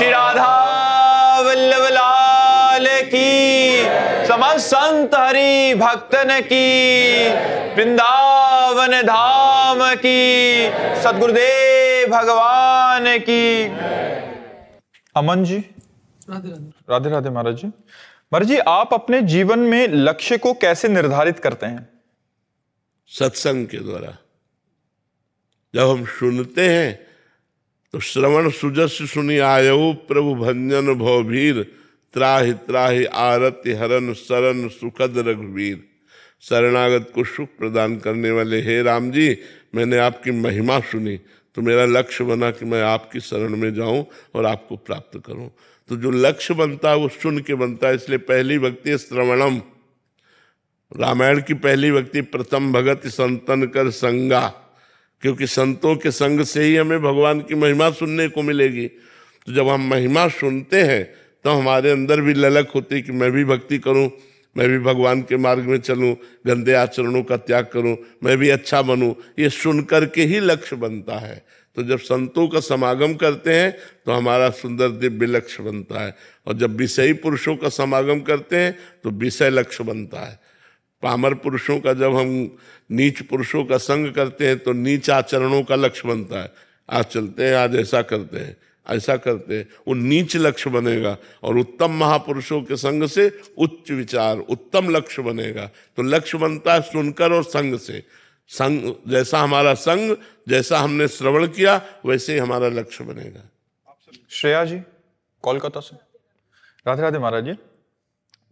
श्री राधा वल्लभ लाल की, समस्त संत हरि भक्तन की, वृंदावन धाम की, सद्गुरुदेव भगवान की। अमन जी, राधे राधे महाराज जी। महाराज जी, आप अपने जीवन में लक्ष्य को कैसे निर्धारित करते हैं? सत्संग के द्वारा। जब हम सुनते हैं तो श्रवण सुजस सुनी आयो, प्रभु भंजन भवभीर, त्राहि त्राहि आरति हरन शरण सुखद रघुवीर। शरणागत को सुख प्रदान करने वाले हे राम जी, मैंने आपकी महिमा सुनी तो मेरा लक्ष्य बना कि मैं आपकी शरण में जाऊं और आपको प्राप्त करूं। तो जो लक्ष्य बनता है वो सुन के बनता है। इसलिए पहली भक्ति है श्रवणम। रामायण की पहली भक्ति प्रथम भगत संतन कर संगा, क्योंकि संतों के संग से ही हमें भगवान की महिमा सुनने को मिलेगी। तो जब हम महिमा सुनते हैं तो हमारे अंदर भी ललक होती है कि मैं भी भक्ति करूं, मैं भी भगवान के मार्ग में चलूं, गंदे आचरणों का त्याग करूं, मैं भी अच्छा बनूं। ये सुन करके ही लक्ष्य बनता है। तो जब संतों का समागम करते हैं तो हमारा सुंदर दिव्य लक्ष्य बनता है, और जब विषयी पुरुषों का समागम करते हैं तो विषय लक्ष्य बनता है। पामर पुरुषों का जब हम नीच पुरुषों का संग करते हैं तो नीच आचरणों का लक्ष्य बनता है। आज चलते हैं, आज ऐसा करते हैं, ऐसा करते हैं, वो नीच लक्ष्य बनेगा। और उत्तम महापुरुषों के संग से उच्च विचार, उत्तम लक्ष्य बनेगा। तो लक्ष्य बनता है सुनकर और संग से। संग जैसा हमारा संग, जैसा हमने श्रवण किया, वैसे ही हमारा लक्ष्य बनेगा। श्रेया जी, कोलकाता से। राधे राधे महाराज जी।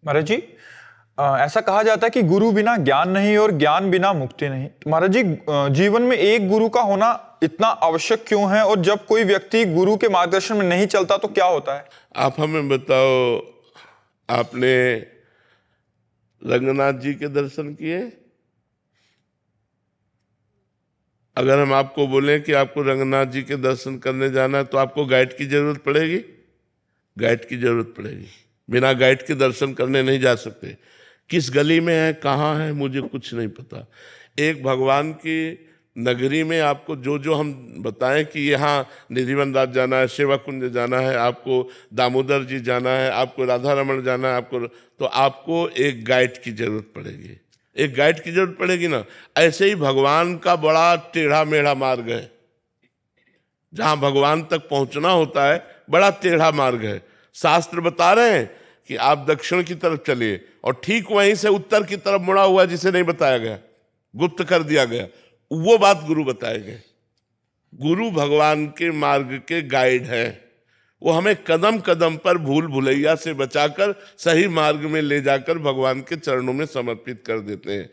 महाराज जी, ऐसा कहा जाता है कि गुरु बिना ज्ञान नहीं और ज्ञान बिना मुक्ति नहीं। महाराज जी, जीवन में एक गुरु का होना इतना आवश्यक क्यों है, और जब कोई व्यक्ति गुरु के मार्गदर्शन में नहीं चलता तो क्या होता है? आप हमें बताओ, आपने रंगनाथ जी के दर्शन किए? अगर हम आपको बोलें कि आपको रंगनाथ जी के दर्शन करने जाना है तो आपको गाइड की जरूरत पड़ेगी? गाइड की जरूरत पड़ेगी। बिना गाइड के दर्शन करने नहीं जा सकते। किस गली में है, कहाँ है, मुझे कुछ नहीं पता। एक भगवान की नगरी में आपको जो जो हम बताएं कि यहाँ निधिवन राज जाना है, सेवा कुंज जाना है, आपको दामोदर जी जाना है, आपको राधा रमण जाना है, तो आपको एक गाइड की जरूरत पड़ेगी। एक गाइड की जरूरत पड़ेगी ना। ऐसे ही भगवान का बड़ा टेढ़ा मेढ़ा मार्ग है। जहाँ भगवान तक पहुँचना होता है बड़ा टेढ़ा मार्ग है। शास्त्र बता रहे हैं कि आप दक्षिण की तरफ चलिए, और ठीक वहीं से उत्तर की तरफ मुड़ा हुआ जिसे नहीं बताया गया, गुप्त कर दिया गया, वो बात गुरु बताएंगे। गुरु भगवान के मार्ग के गाइड है। वो हमें कदम कदम पर भूल भुलैया से बचाकर सही मार्ग में ले जाकर भगवान के चरणों में समर्पित कर देते हैं।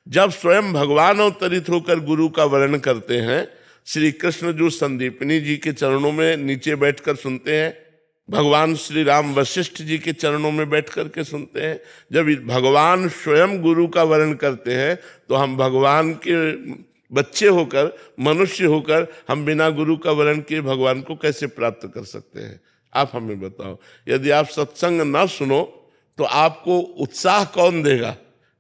जब स्वयं भगवान अवतरित होकर गुरु का वर्णन करते हैं, श्री कृष्ण जो संदीपनी जी के चरणों में नीचे बैठकर सुनते हैं, भगवान श्री राम वशिष्ठ जी के चरणों में बैठ करके सुनते हैं। जब भगवान स्वयं गुरु का वर्णन करते हैं तो हम भगवान के बच्चे होकर, मनुष्य होकर, हम बिना गुरु का वर्णन किए भगवान को कैसे प्राप्त कर सकते हैं? आप हमें बताओ। यदि आप सत्संग ना सुनो तो आपको उत्साह कौन देगा?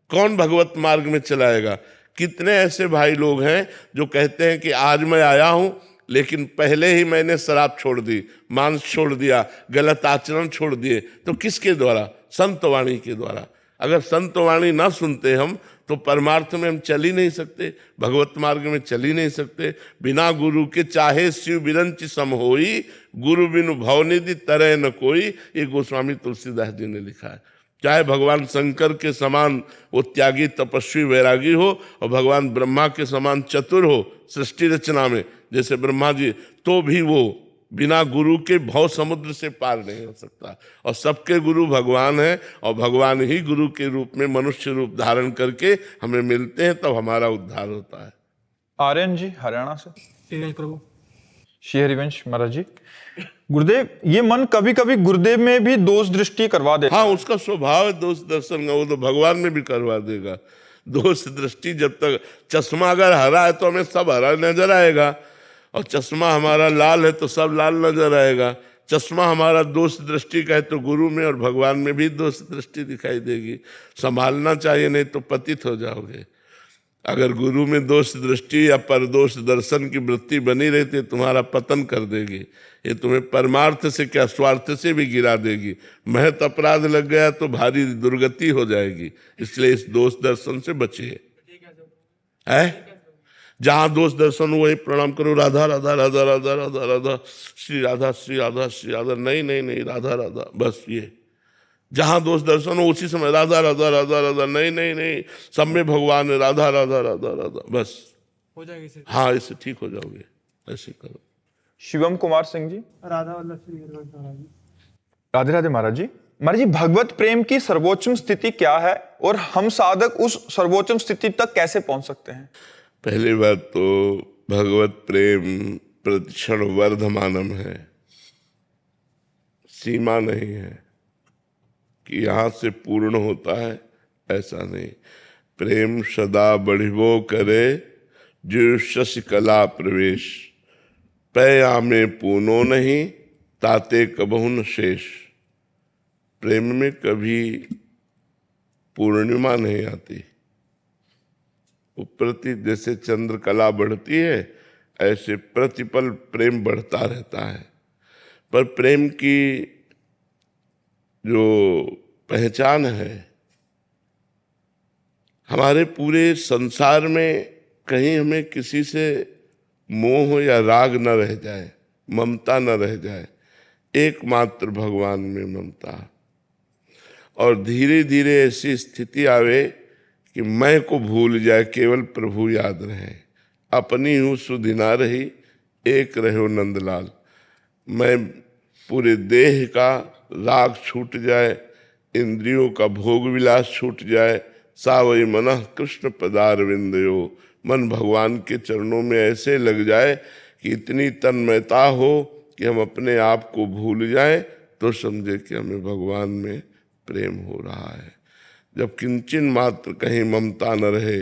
कौन भगवत मार्ग में चलाएगा? कितने ऐसे भाई लोग हैं जो कहते हैं कि आज मैं आया हूं लेकिन पहले ही मैंने शराब छोड़ दी, मांस छोड़ दिया, गलत आचरण छोड़ दिए। तो किसके द्वारा? संतवाणी के द्वारा। अगर संतवाणी ना सुनते हम तो परमार्थ में हम चल ही नहीं सकते, भगवत मार्ग में चल ही नहीं सकते। बिना गुरु के चाहे शिव बिरंच सम होई, गुरु बिनु भवनिधि तरह न कोई। ये गोस्वामी तुलसीदास जी ने लिखा है। चाहे भगवान शंकर के समान वो त्यागी तपस्वी वैरागी हो, और भगवान ब्रह्मा के समान चतुर हो सृष्टि रचना में, जैसे ब्रह्मा जी, तो भी वो बिना गुरु के भव समुद्र से पार नहीं हो सकता। और सबके गुरु भगवान हैं, और भगवान ही गुरु के रूप में मनुष्य रूप धारण करके हमें मिलते हैं, तब हमारा उद्धार होता है। आर्यन जी, हरियाणा से। प्रभु श्री हरिवंश महाराज जी। गुरुदेव, ये मन कभी कभी गुरुदेव में भी दोष दृष्टि करवा दे। हाँ, उसका स्वभाव है दोष दर्शन का, वो तो भगवान में भी करवा देगा दोष दृष्टि। जब तक चश्मा अगर हरा है तो हमें सब हरा नजर आएगा, और चश्मा हमारा लाल है तो सब लाल नजर आएगा। चश्मा हमारा दोष दृष्टि का है तो गुरु में और भगवान में भी दोष दृष्टि दिखाई देगी। संभालना चाहिए, नहीं तो पतित हो जाओगे। अगर गुरु में दोष दृष्टि या परदोष दर्शन की वृत्ति बनी रहती है, तुम्हारा पतन कर देगी। ये तुम्हें परमार्थ से क्या स्वार्थ से भी गिरा देगी। महत अपराध लग गया तो भारी दुर्गति हो जाएगी। इसलिए इस दोष दर्शन से बचिए। है जहां दोष दर्शन वही प्रणाम करो, राधा राधा राधा राधा राधा राधा, श्री राधा श्री राधा श्री राधा, नहीं नहीं नहीं, राधा राधा, बस ये। जहां दोष दर्शन हो उसी समय राधा राधा राधा राधा, नहीं नहीं नहीं, सब में भगवान है, राधा राधा राधा राधा, बस हो जाएगी। हाँ, इससे ठीक हो जाओगे। ऐसे करो। शिवम कुमार सिंह जी। राधा वल्लभ श्री गिरिराज महाराज जी। राधे राधे महाराज जी। महाराज जी, भगवत प्रेम की सर्वोच्चम स्थिति क्या है और हम साधक उस सर्वोच्चम स्थिति तक कैसे पहुंच सकते हैं? पहली बात तो भगवत प्रेम प्रतिक्षण वर्धमानम है, सीमा नहीं है कि यहाँ से पूर्ण होता है, ऐसा नहीं। प्रेम सदा बढ़िबो करे जो शशि कला प्रवेश, पया में पूनो नहीं ताते कबहु न शेष। प्रेम में कभी पूर्णिमा नहीं आती। प्रति जैसे चंद्रकला बढ़ती है ऐसे प्रतिपल प्रेम बढ़ता रहता है। पर प्रेम की जो पहचान है, हमारे पूरे संसार में कहीं हमें किसी से मोह या राग न रह जाए, ममता न रह जाए, एकमात्र भगवान में ममता। और धीरे धीरे ऐसी स्थिति आवे कि मैं को भूल जाए, केवल प्रभु याद रहे। अपनी हूँ सुधिना रही, एक रहो नंदलाल। मैं पूरे देह का राग छूट जाए, इंद्रियों का भोग विलास छूट जाए। सावई मनः कृष्ण पदारविंदयो, मन भगवान के चरणों में ऐसे लग जाए कि इतनी तन्मयता हो कि हम अपने आप को भूल जाए, तो समझे कि हमें भगवान में प्रेम हो रहा है। जब किंचन मात्र कहीं ममता न रहे,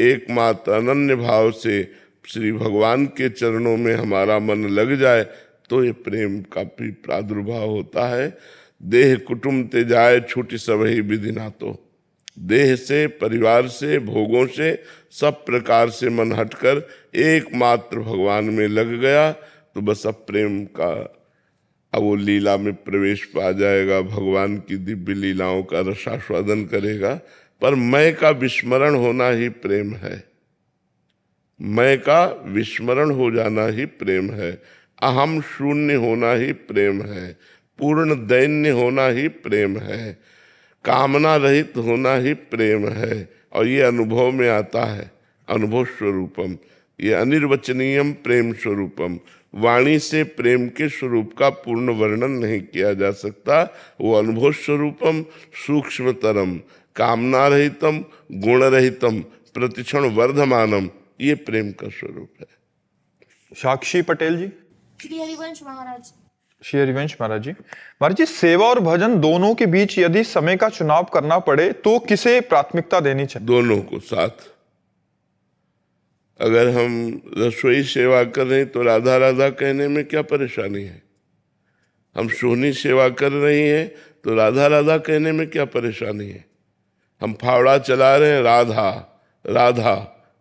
एकमात्र अनन्य भाव से श्री भगवान के चरणों में हमारा मन लग जाए, तो ये प्रेम का भी प्रादुर्भाव होता है। देह कुटुंब ते जाए छूटी सबही विधि ना, तो देह से, परिवार से, भोगों से, सब प्रकार से मन हटकर एकमात्र भगवान में लग गया, तो बस अब प्रेम का अब वो लीला में प्रवेश पा जाएगा, भगवान की दिव्य लीलाओं का रसास्वादन करेगा। पर मैं का विस्मरण होना ही प्रेम है। मैं का विस्मरण हो जाना ही प्रेम है। अहम शून्य होना ही प्रेम है। पूर्ण दैन्य होना ही प्रेम है। कामना रहित होना ही प्रेम है। और ये अनुभव में आता है, अनुभव स्वरूपम, ये अनिर्वचनीयम प्रेम स्वरूपम। वाणी से प्रेम के स्वरूप का पूर्ण वर्णन नहीं किया जा सकता। वो अनुभव स्वरूपम, सूक्ष्मतरम, कामना रहितम, गुण रहितम, प्रतिक्षण वर्धमानम, ये प्रेम का स्वरूप है। साक्षी पटेल जी। श्री हरिवंश महाराज। श्री हरिवंश महाराज जी। महाराज जी, सेवा और भजन दोनों के बीच यदि समय का चुनाव करना पड़े तो किसे प्राथमिकता देनी चाहिए? दोनों को साथ। अगर हम रसोई सेवा कर रहे हैं तो राधा राधा कहने में क्या परेशानी है? हम सोहनी सेवा कर रही हैं तो राधा राधा कहने में क्या परेशानी है? हम फावड़ा चला रहे हैं, राधा राधा,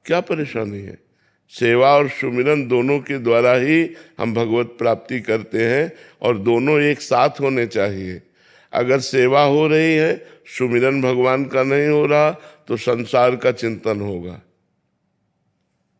क्या परेशानी है? सेवा और सुमिरन दोनों के द्वारा ही हम भगवत प्राप्ति करते हैं, और दोनों एक साथ होने चाहिए। अगर सेवा हो रही है, सुमिरन भगवान का नहीं हो रहा, तो संसार का चिंतन होगा।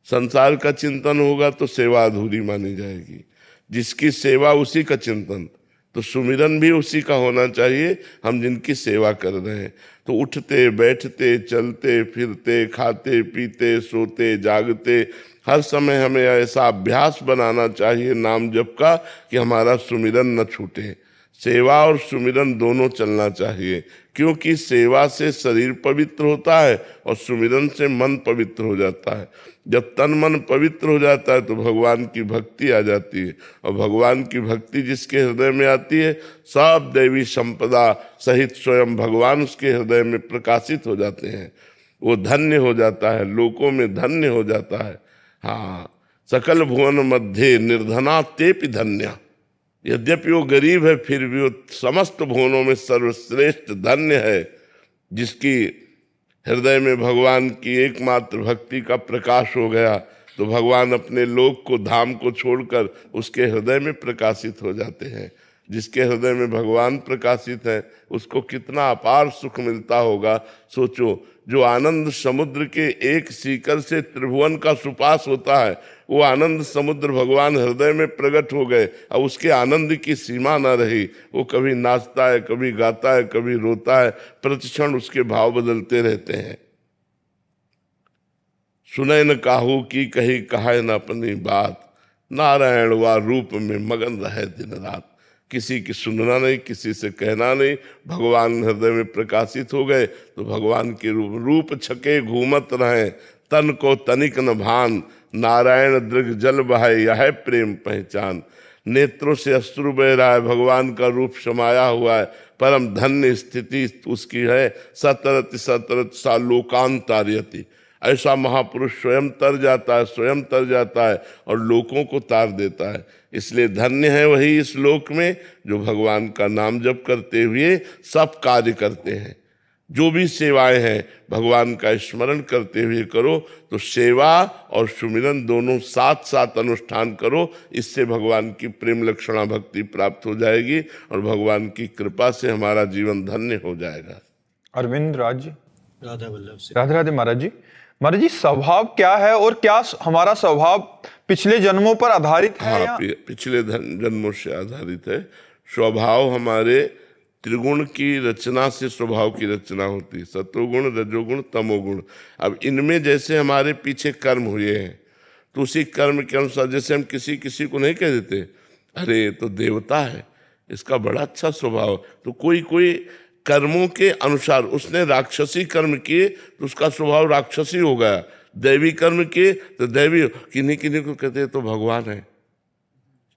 संसार का चिंतन होगा तो सेवा अधूरी मानी जाएगी। जिसकी सेवा उसी का चिंतन, तो सुमिरन भी उसी का होना चाहिए। हम जिनकी सेवा कर रहे हैं, तो उठते बैठते चलते फिरते खाते पीते सोते जागते हर समय हमें ऐसा अभ्यास बनाना चाहिए नाम जप का कि हमारा सुमिरन न छूटे। सेवा और सुमिरन दोनों चलना चाहिए, क्योंकि सेवा से शरीर पवित्र होता है और सुमिरन से मन पवित्र हो जाता है। जब तन मन पवित्र हो जाता है तो भगवान की भक्ति आ जाती है, और भगवान की भक्ति जिसके हृदय में आती है, सब दैवी संपदा सहित स्वयं भगवान उसके हृदय में प्रकाशित हो जाते हैं। वो धन्य हो जाता है, लोकों में धन्य हो जाता है। हाँ, सकल भुवन मध्य निर्धना तेपि धन्या। यद्यपि वो गरीब है, फिर भी वो समस्त भुवनों में सर्वश्रेष्ठ धन्य है, जिसकी हृदय में भगवान की एकमात्र भक्ति का प्रकाश हो गया तो भगवान अपने लोक को, धाम को छोड़कर उसके हृदय में प्रकाशित हो जाते हैं। जिसके हृदय में भगवान प्रकाशित है उसको कितना अपार सुख मिलता होगा। सोचो, जो आनंद समुद्र के एक सीकर से त्रिभुवन का सुपास होता है, वो आनंद समुद्र भगवान हृदय में प्रकट हो गए और उसके आनंद की सीमा न रही। वो कभी नाचता है, कभी गाता है, कभी रोता है, प्रतिक्षण उसके भाव बदलते रहते हैं। सुने न काहू की कही कहे न अपनी बात, नारायण वा रूप में मगन रहे दिन रात। किसी की सुनना नहीं, किसी से कहना नहीं, भगवान हृदय में प्रकाशित हो गए तो भगवान के रूप छके घूमत रहे, तन को तनिक न भान, नारायण दृग जल बहाय यह प्रेम पहचान। नेत्रों से अश्रु बह रहा है, भगवान का रूप समाया हुआ है, परम धन्य स्थिति उसकी है। सतरति सतरत सा लोकांतार्यति, ऐसा महापुरुष स्वयं तर जाता है, स्वयं तर जाता है और लोगों को तार देता है। इसलिए धन्य है वही इस लोक में जो भगवान का नाम जप करते हुए सब कार्य करते हैं। जो भी सेवाएं हैं भगवान का स्मरण करते हुए करो, तो सेवा और सुमिरन दोनों साथ साथ अनुष्ठान करो। इससे भगवान की प्रेम लक्षणा भक्ति प्राप्त हो जाएगी और भगवान की कृपा से हमारा जीवन धन्य हो जाएगा। अरविंद राज जी। राधा वल्लभ से। राधे राधे महाराज जी। महाराज जी, स्वभाव क्या है और क्या हमारा स्वभाव पिछले जन्मों पर आधारित है? हाँ, पिछले जन्मों से आधारित है। स्वभाव हमारे त्रिगुण की रचना से स्वभाव की रचना होती है, सत्वगुण, रजोगुण, तमोगुण। अब इनमें जैसे हमारे पीछे कर्म हुए हैं तो उसी कर्म के अनुसार, जैसे हम किसी को नहीं कह देते अरे ये तो देवता है, इसका बड़ा अच्छा स्वभाव, तो कोई कर्मों के अनुसार उसने राक्षसी कर्म किए तो उसका स्वभाव राक्षसी हो गया, दैवी कर्म किए तो दैवी। किन्हीं को कहते हैं तो भगवान है,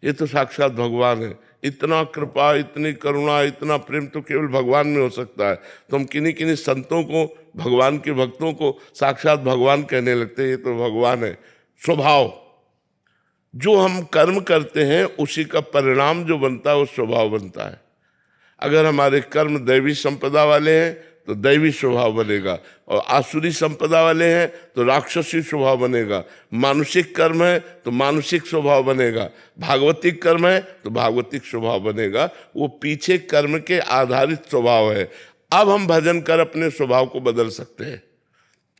ये तो साक्षात भगवान है। इतना कृपा, इतनी करुणा, इतना प्रेम तो केवल भगवान में हो सकता है। तो हम किन्हीं संतों को, भगवान के भक्तों को साक्षात भगवान कहने लगते हैं, ये तो भगवान है। स्वभाव, जो हम कर्म करते हैं उसी का परिणाम जो बनता है वो स्वभाव बनता है। अगर हमारे कर्म दैवी संपदा वाले हैं तो दैवी स्वभाव बनेगा, और आसुरी संपदा वाले हैं तो राक्षसी स्वभाव बनेगा। मानुषिक कर्म है तो मानुषिक स्वभाव बनेगा, भागवतिक कर्म है तो भागवतिक स्वभाव बनेगा। वो पीछे कर्म के आधारित स्वभाव है। अब हम भजन कर अपने स्वभाव को बदल सकते हैं।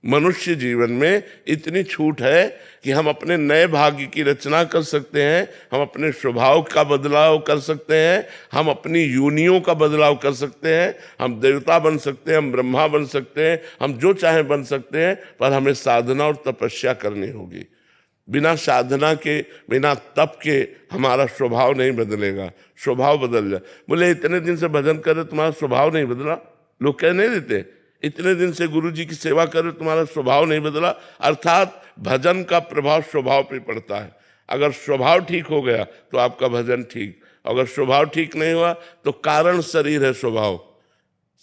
मनुष्य जीवन में इतनी छूट है कि हम अपने नए भाग्य की रचना कर सकते हैं, हम अपने स्वभाव का बदलाव कर सकते हैं, हम अपनी योनियों का बदलाव कर सकते हैं। हम देवता बन सकते हैं, हम ब्रह्मा बन सकते हैं, हम जो चाहे बन सकते हैं, पर हमें साधना और तपस्या करनी होगी। बिना साधना के, बिना तप के हमारा स्वभाव नहीं बदलेगा। स्वभाव बदल जाए। बोले इतने दिन से भजन करे तुम्हारा स्वभाव नहीं बदला, लोग कह नहीं देते इतने दिन से गुरु जी की सेवा करे तुम्हारा स्वभाव नहीं बदला। अर्थात भजन का प्रभाव स्वभाव पे पड़ता है। अगर स्वभाव ठीक हो गया तो आपका भजन ठीक, अगर स्वभाव ठीक नहीं हुआ तो कारण शरीर है स्वभाव।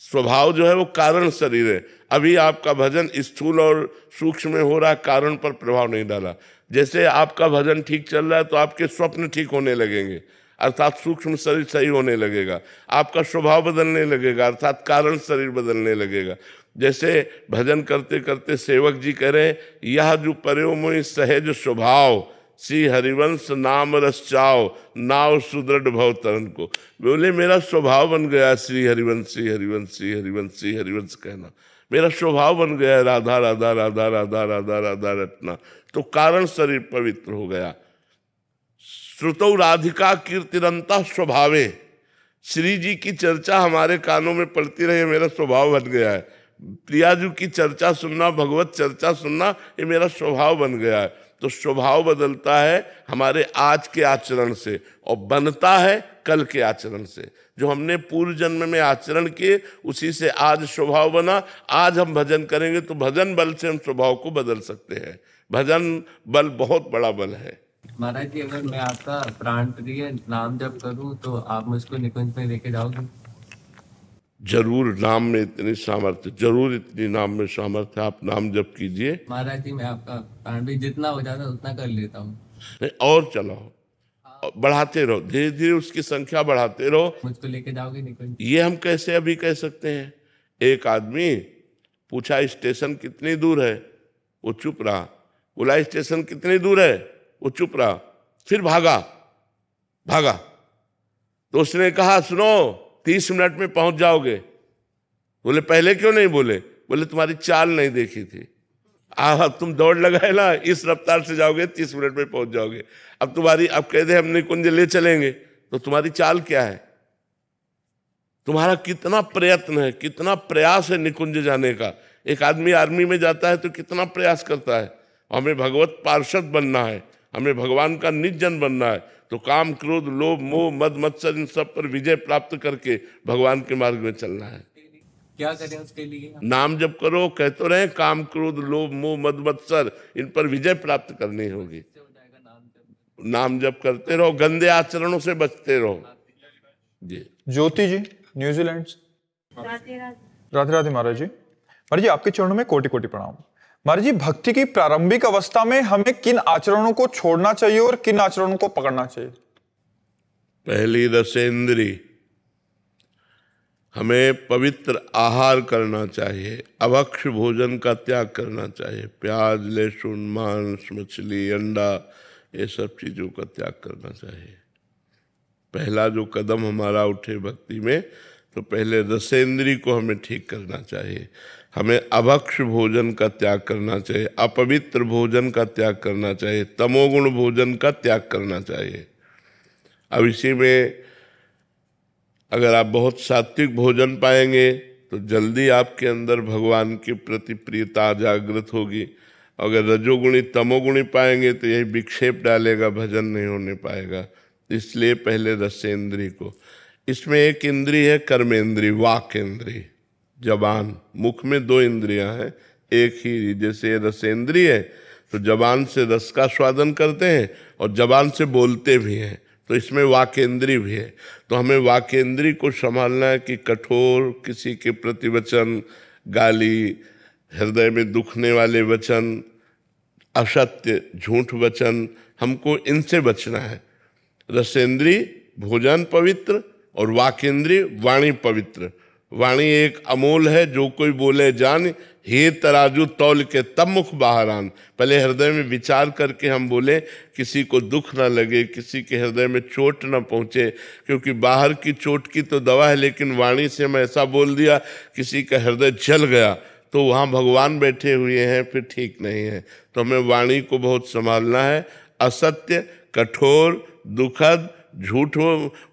स्वभाव जो है वो कारण शरीर है। अभी आपका भजन स्थूल और सूक्ष्म में हो रहा है, कारण पर प्रभाव नहीं डाला। जैसे आपका भजन ठीक चल रहा है तो आपके स्वप्न ठीक होने लगेंगे, अर्थात सूक्ष्म शरीर सही होने लगेगा। आपका स्वभाव बदलने लगेगा, अर्थात कारण शरीर बदलने लगेगा। जैसे भजन करते करते सेवक जी कह रहे, यह जो पर्यो मोहि सहज स्वभाव, श्री हरिवंश नाम रस चाओ, नाव सुदृढ़ भव तरन को। बोले मेरा स्वभाव बन गया श्री हरिवंश, श्री हरिवंश, श्री हरिवंश, श्री हरिवंश कहना मेरा स्वभाव बन गया। राधा राधा राधा राधा राधा राधा रटना, तो कारण शरीर पवित्र हो गया। श्रुतौ राधिका कीर्तिरंता स्वभावे, श्री जी की चर्चा हमारे कानों में पड़ती रहे, मेरा स्वभाव बन गया है। प्रियाजू की चर्चा सुनना, भगवत चर्चा सुनना, ये मेरा स्वभाव बन गया है। तो स्वभाव बदलता है हमारे आज के आचरण से और बनता है कल के आचरण से। जो हमने पूर्व जन्म में आचरण किए उसी से आज स्वभाव बना। आज हम भजन करेंगे तो भजन बल से हम स्वभाव को बदल सकते हैं। भजन बल बहुत बड़ा बल है। महाराज जी, अगर मैं आपका प्राण प्रिय नाम जप करूं तो आप मुझको निकुंज में लेके जाओगे? जरूर, नाम में इतनी सामर्थ्य, जरूर इतनी नाम में सामर्थ्य। आप नाम जप कीजिए। महाराज जी, मैं आपका प्राण प्रिय जितना हो जाता है उतना कर लेता हूँ। नहीं, और चलाओ, बढ़ाते रहो, धीरे धीरे उसकी संख्या बढ़ाते रहो। मुझको लेके जाओगे निकुंज? ये हम कैसे अभी कह सकते हैं? एक आदमी पूछा स्टेशन कितनी दूर है, वो चुप रहा। बोला स्टेशन कितनी दूर है, वो चुप रहा। फिर भागा भागा। तो उसने कहा सुनो 30 मिनट में पहुंच जाओगे। बोले पहले क्यों नहीं बोले? बोले तुम्हारी चाल नहीं देखी थी। अब तुम दौड़ लगाए ना, इस रफ्तार से जाओगे 30 मिनट में पहुंच जाओगे। अब कह दे हम निकुंज ले चलेंगे, तो तुम्हारी चाल क्या है? तुम्हारा कितना प्रयत्न है, कितना प्रयास है निकुंज जाने का। एक आदमी आर्मी में जाता है तो कितना प्रयास करता है। हमें भगवत पार्षद बनना है, हमें भगवान का निज जन बनना है, तो काम क्रोध लोभ मोह मद मत्सर इन सब पर विजय प्राप्त करके भगवान के मार्ग में चलना है। क्या करें उसके लिए? नाम जप करो, कहते रहे काम क्रोध लोभ मोह मद मत्सर इन पर विजय प्राप्त करनी होगी। नाम जप करते रहो, गंदे आचरणों से बचते रहो। जी ज्योति जी न्यूजीलैंड से। राधे राधे। राधे राधे महाराज जी। महाराज जी आपके चरणों में कोटि कोटि प्रणाम। महाराज जी भक्ति की प्रारंभिक अवस्था में हमें किन आचरणों को छोड़ना चाहिए और किन आचरणों को पकड़ना चाहिए? पहली रसेंद्री, हमें पवित्र आहार करना चाहिए, अभक्ष भोजन का त्याग करना चाहिए। प्याज लहसुन मांस मछली अंडा ये सब चीज़ों का त्याग करना चाहिए। पहला जो कदम हमारा उठे भक्ति में, तो पहले रसेंद्री को हमें ठीक करना चाहिए। हमें अभक्ष भोजन का त्याग करना चाहिए, अपवित्र भोजन का त्याग करना चाहिए, तमोगुण भोजन का त्याग करना चाहिए। अब इसी में अगर आप बहुत सात्विक भोजन पाएंगे तो जल्दी आपके अंदर भगवान के प्रति प्रियता जागृत होगी। अगर रजोगुणी तमोगुणी पाएंगे तो यही विक्षेप डालेगा, भजन नहीं होने पाएगा। इसलिए पहले रसेंद्री को। इसमें एक इंद्री है कर्मेंद्री, वाक इंद्री, जबान। मुख में 2 इंद्रियां हैं, एक ही। जैसे रसेंद्री है तो जबान से रस का स्वादन करते हैं और जबान से बोलते भी हैं, तो इसमें वाकेंद्री भी है। तो हमें वाकेंद्री को संभालना है कि कठोर किसी के प्रति वचन, गाली, हृदय में दुखने वाले वचन, असत्य झूठ वचन, हमको इनसे बचना है। रसेंद्री भोजन पवित्र और वाकेंद्री वाणी पवित्र। वाणी एक अमोल है, जो कोई बोले जान, हे तराजू तौल के तब मुख बाहर आन। पहले हृदय में विचार करके हम बोले, किसी को दुख ना लगे, किसी के हृदय में चोट ना पहुँचे, क्योंकि बाहर की चोट की तो दवा है, लेकिन वाणी से मैं ऐसा बोल दिया किसी का हृदय जल गया तो वहाँ भगवान बैठे हुए हैं, फिर ठीक नहीं है। तो हमें वाणी को बहुत संभालना है। असत्य, कठोर, दुखद, झूठ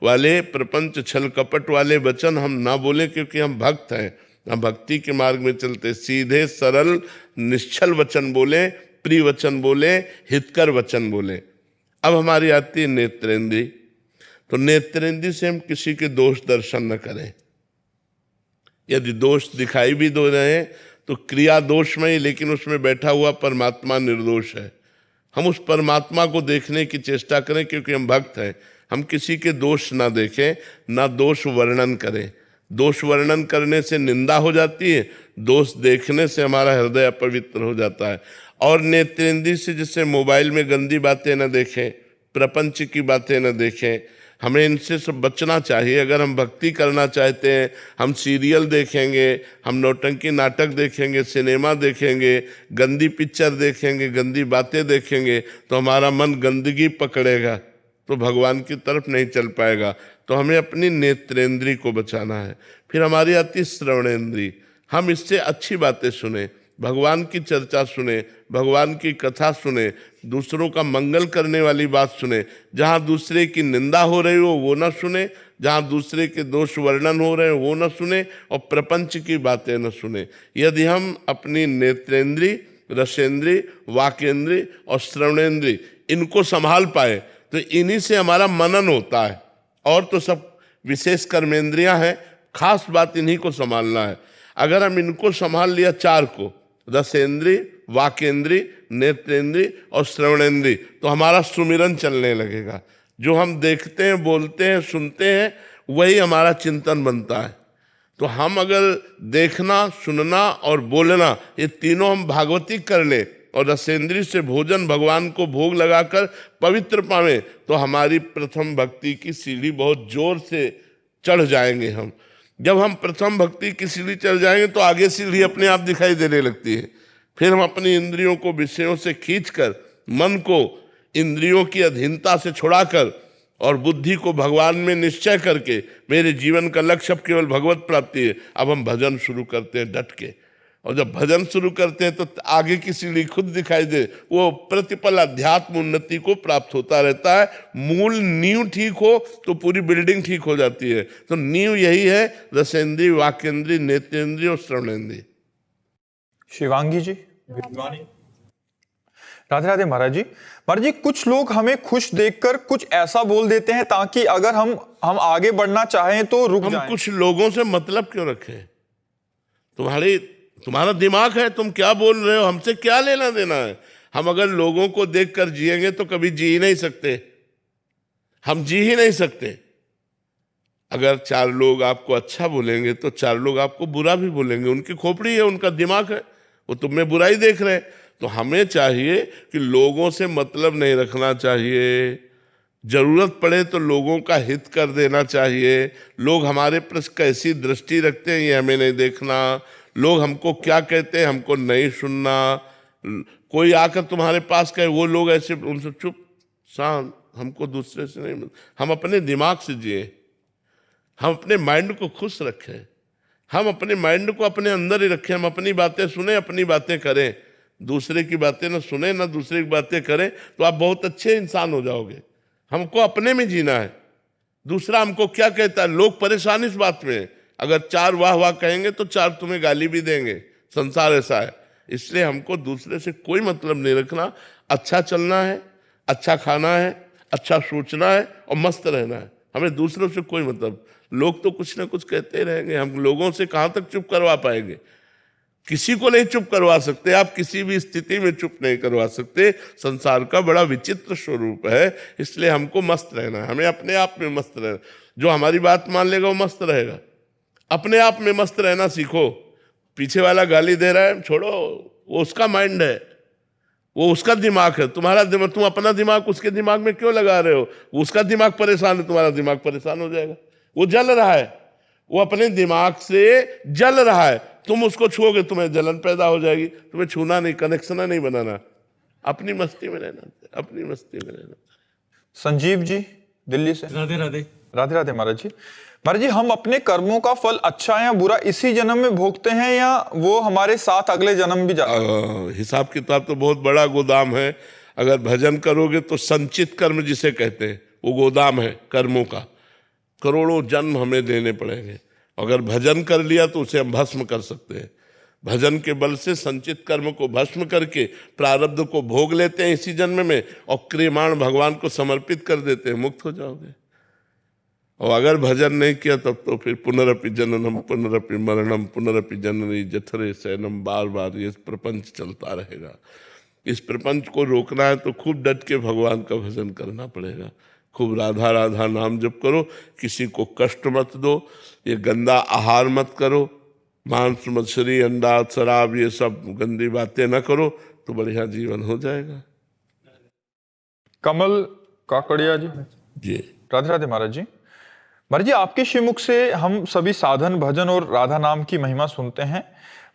वाले, प्रपंच छल कपट वाले वचन हम ना बोले, क्योंकि हम भक्त हैं, हम भक्ति के मार्ग में चलते। सीधे सरल निश्चल वचन बोले, प्रिय वचन बोले, हितकर वचन बोले। अब हमारी आती है नेत्रेंद्री। तो नेत्रेंद्री से हम किसी के दोष दर्शन न करें। यदि दोष दिखाई भी दो रहे हैं तो क्रिया दोष में ही, लेकिन उसमें बैठा हुआ परमात्मा निर्दोष है। हम उस परमात्मा को देखने की चेष्टा करें, क्योंकि हम भक्त हैं। हम किसी के दोष ना देखें, ना दोष वर्णन करें। दोष वर्णन करने से निंदा हो जाती है, दोष देखने से हमारा हृदय अपवित्र हो जाता है। और नेत्रेंद्री से जैसे मोबाइल में गंदी बातें न देखें, प्रपंच की बातें न देखें, हमें इनसे सब बचना चाहिए। अगर हम भक्ति करना चाहते हैं, हम सीरियल देखेंगे, हम नौटंकी नाटक देखेंगे, सिनेमा देखेंगे, गंदी पिक्चर देखेंगे, गंदी बातें देखेंगे, तो हमारा मन गंदगी पकड़ेगा, तो भगवान की तरफ नहीं चल पाएगा। तो हमें अपनी नेत्रेंद्री को बचाना है। फिर हमारी आती श्रवणेंद्री। हम इससे अच्छी बातें सुने, भगवान की चर्चा सुने, भगवान की कथा सुने, दूसरों का मंगल करने वाली बात सुने। जहाँ दूसरे की निंदा हो रही हो वो न सुने, जहाँ दूसरे के दोष वर्णन हो रहे हो वो न सुने, और प्रपंच की बातें न सुने। यदि हम अपनी नेत्रेंद्री, रसेंद्री, वाकेंद्री और श्रवणेंद्री इनको संभाल पाए तो इन्हीं से हमारा मनन होता है। और तो सब विशेष कर्मेंद्रियां हैं, खास बात इन्हीं को संभालना है। अगर हम इनको संभाल लिया, 4 को, रसेंद्री, वाकेंद्री, नेत्रेंद्री और श्रवणेंद्री, तो हमारा सुमिरन चलने लगेगा। जो हम देखते हैं, बोलते हैं, सुनते हैं, वही हमारा चिंतन बनता है। तो हम अगर देखना, सुनना और बोलना ये तीनों हम भागवती कर ले और रसेंद्री से भोजन भगवान को भोग लगाकर पवित्र पावें, तो हमारी प्रथम भक्ति की सीढ़ी बहुत जोर से चढ़ जाएंगे हम। जब हम प्रथम भक्ति की सीढ़ी चढ़ जाएंगे तो आगे सीढ़ी अपने आप दिखाई देने लगती है। फिर हम अपनी इंद्रियों को विषयों से खींचकर, मन को इंद्रियों की अधीनता से छुड़ाकर और बुद्धि को भगवान में निश्चय करके, मेरे जीवन का लक्ष्य अब केवल भगवत प्राप्ति है, अब हम भजन शुरू करते हैं डट के। और जब भजन शुरू करते हैं तो आगे की सीढ़ी खुद दिखाई दे, वो प्रतिपल अध्यात्म उन्नति को प्राप्त होता रहता है। मूल नींव ठीक हो तो पूरी बिल्डिंग ठीक हो जाती है। तो नींव यही है, रसेंद्रिय, वाक्येंद्रिय, नेत्रेंद्रिय और श्रवणेंद्रिय। शिवांगी जी, विद्वानी। राधे राधे महाराज जी। महाराज जी, कुछ लोग हमें खुश देखकर कुछ ऐसा बोल देते हैं ताकि अगर हम आगे बढ़ना चाहें तो रुक हम जाएं। कुछ लोगों से मतलब क्यों रखें? तुम्हारा दिमाग है, तुम क्या बोल रहे हो, हमसे क्या लेना देना है? हम अगर लोगों को देखकर जिएंगे तो कभी जी ही नहीं सकते, हम जी ही नहीं सकते। अगर 4 लोग आपको अच्छा बोलेंगे तो 4 लोग आपको बुरा भी बोलेंगे। उनकी खोपड़ी है, उनका दिमाग है, वो तुम में बुराई देख रहे हैं। तो हमें चाहिए कि लोगों से मतलब नहीं रखना चाहिए। जरूरत पड़े तो लोगों का हित कर देना चाहिए। लोग हमारे पर कैसी दृष्टि रखते हैं ये हमें नहीं देखना। लोग हमको क्या कहते हैं हमको नहीं सुनना। कोई आकर तुम्हारे पास कहे, वो लोग ऐसे, उनसे चुप शांत, हमको दूसरे से नहीं। हम अपने दिमाग से जिए, हम अपने माइंड को खुश रखें, हम अपने माइंड को अपने अंदर ही रखें। हम अपनी बातें सुने, अपनी बातें करें, दूसरे की बातें ना सुने ना दूसरे की बातें करें, तो आप बहुत अच्छे इंसान हो जाओगे। हमको अपने में जीना है, दूसरा हमको क्या कहता है। लोग परेशान इस बात में है, अगर 4 वाह वाह कहेंगे तो 4 तुम्हें गाली भी देंगे। संसार ऐसा है, इसलिए हमको दूसरे से कोई मतलब नहीं रखना। अच्छा चलना है, अच्छा खाना है, अच्छा सोचना है और मस्त रहना है। हमें दूसरों से कोई मतलब, लोग तो कुछ ना कुछ कहते रहेंगे, हम लोगों से कहाँ तक चुप करवा पाएंगे? किसी को नहीं चुप करवा सकते आप, किसी भी स्थिति में चुप नहीं करवा सकते। संसार का बड़ा विचित्र स्वरूप है, इसलिए हमको मस्त रहना है, हमें अपने आप में मस्त रहना। जो हमारी बात मान लेगा वो मस्त रहेगा। अपने आप में मस्त रहना सीखो। पीछे वाला गाली दे रहा है, छोड़ो, वो उसका माइंड है, वो उसका दिमाग है। तुम्हारा दिमाग, तुम अपना दिमाग उसके दिमाग में क्यों लगा रहे हो? उसका दिमाग परेशान है, तुम्हारा दिमाग परेशान हो जाएगा। वो जल रहा है, वो अपने दिमाग से जल रहा है, तुम उसको छुओगे तुम्हें जलन पैदा हो जाएगी। तुम्हें छूना नहीं, कनेक्शन नहीं बनाना, अपनी मस्ती में रहना, अपनी मस्ती में रहना। संजीव जी, दिल्ली से। राधे राधे। राधे राधे महाराज जी। महाराज जी, हम अपने कर्मों का फल अच्छा या बुरा इसी जन्म में भोगते हैं या वो हमारे साथ अगले जन्म भी हिसाब किताब तो बहुत बड़ा गोदाम है। अगर भजन करोगे तो संचित कर्म जिसे कहते हैं, वो गोदाम है कर्मों का। करोड़ों जन्म हमें देने पड़ेंगे। अगर भजन कर लिया तो उसे हम भस्म कर सकते हैं। भजन के बल से संचित कर्म को भस्म करके प्रारब्ध को भोग लेते हैं इसी जन्म में और क्रियमाण भगवान को समर्पित कर देते हैं, मुक्त हो जाओगे। और अगर भजन नहीं किया तब तो फिर पुनरपि जननम पुनरपि मरणम पुनरपि जननी जठरे शयनम, बार बार ये प्रपंच चलता रहेगा। इस प्रपंच को रोकना है तो खूब डट के भगवान का भजन करना पड़ेगा। खूब राधा राधा नाम जप करो, किसी को कष्ट मत दो, ये गंदा आहार मत करो, मांस मछली अंडा शराब ये सब गंदी बातें न करो, तो बढ़िया जीवन हो जाएगा। कमल काकड़िया जी। जी राधे राधे महाराज जी। महाराज जी, आपके श्रीमुख से हम सभी साधन भजन और राधा नाम की महिमा सुनते हैं।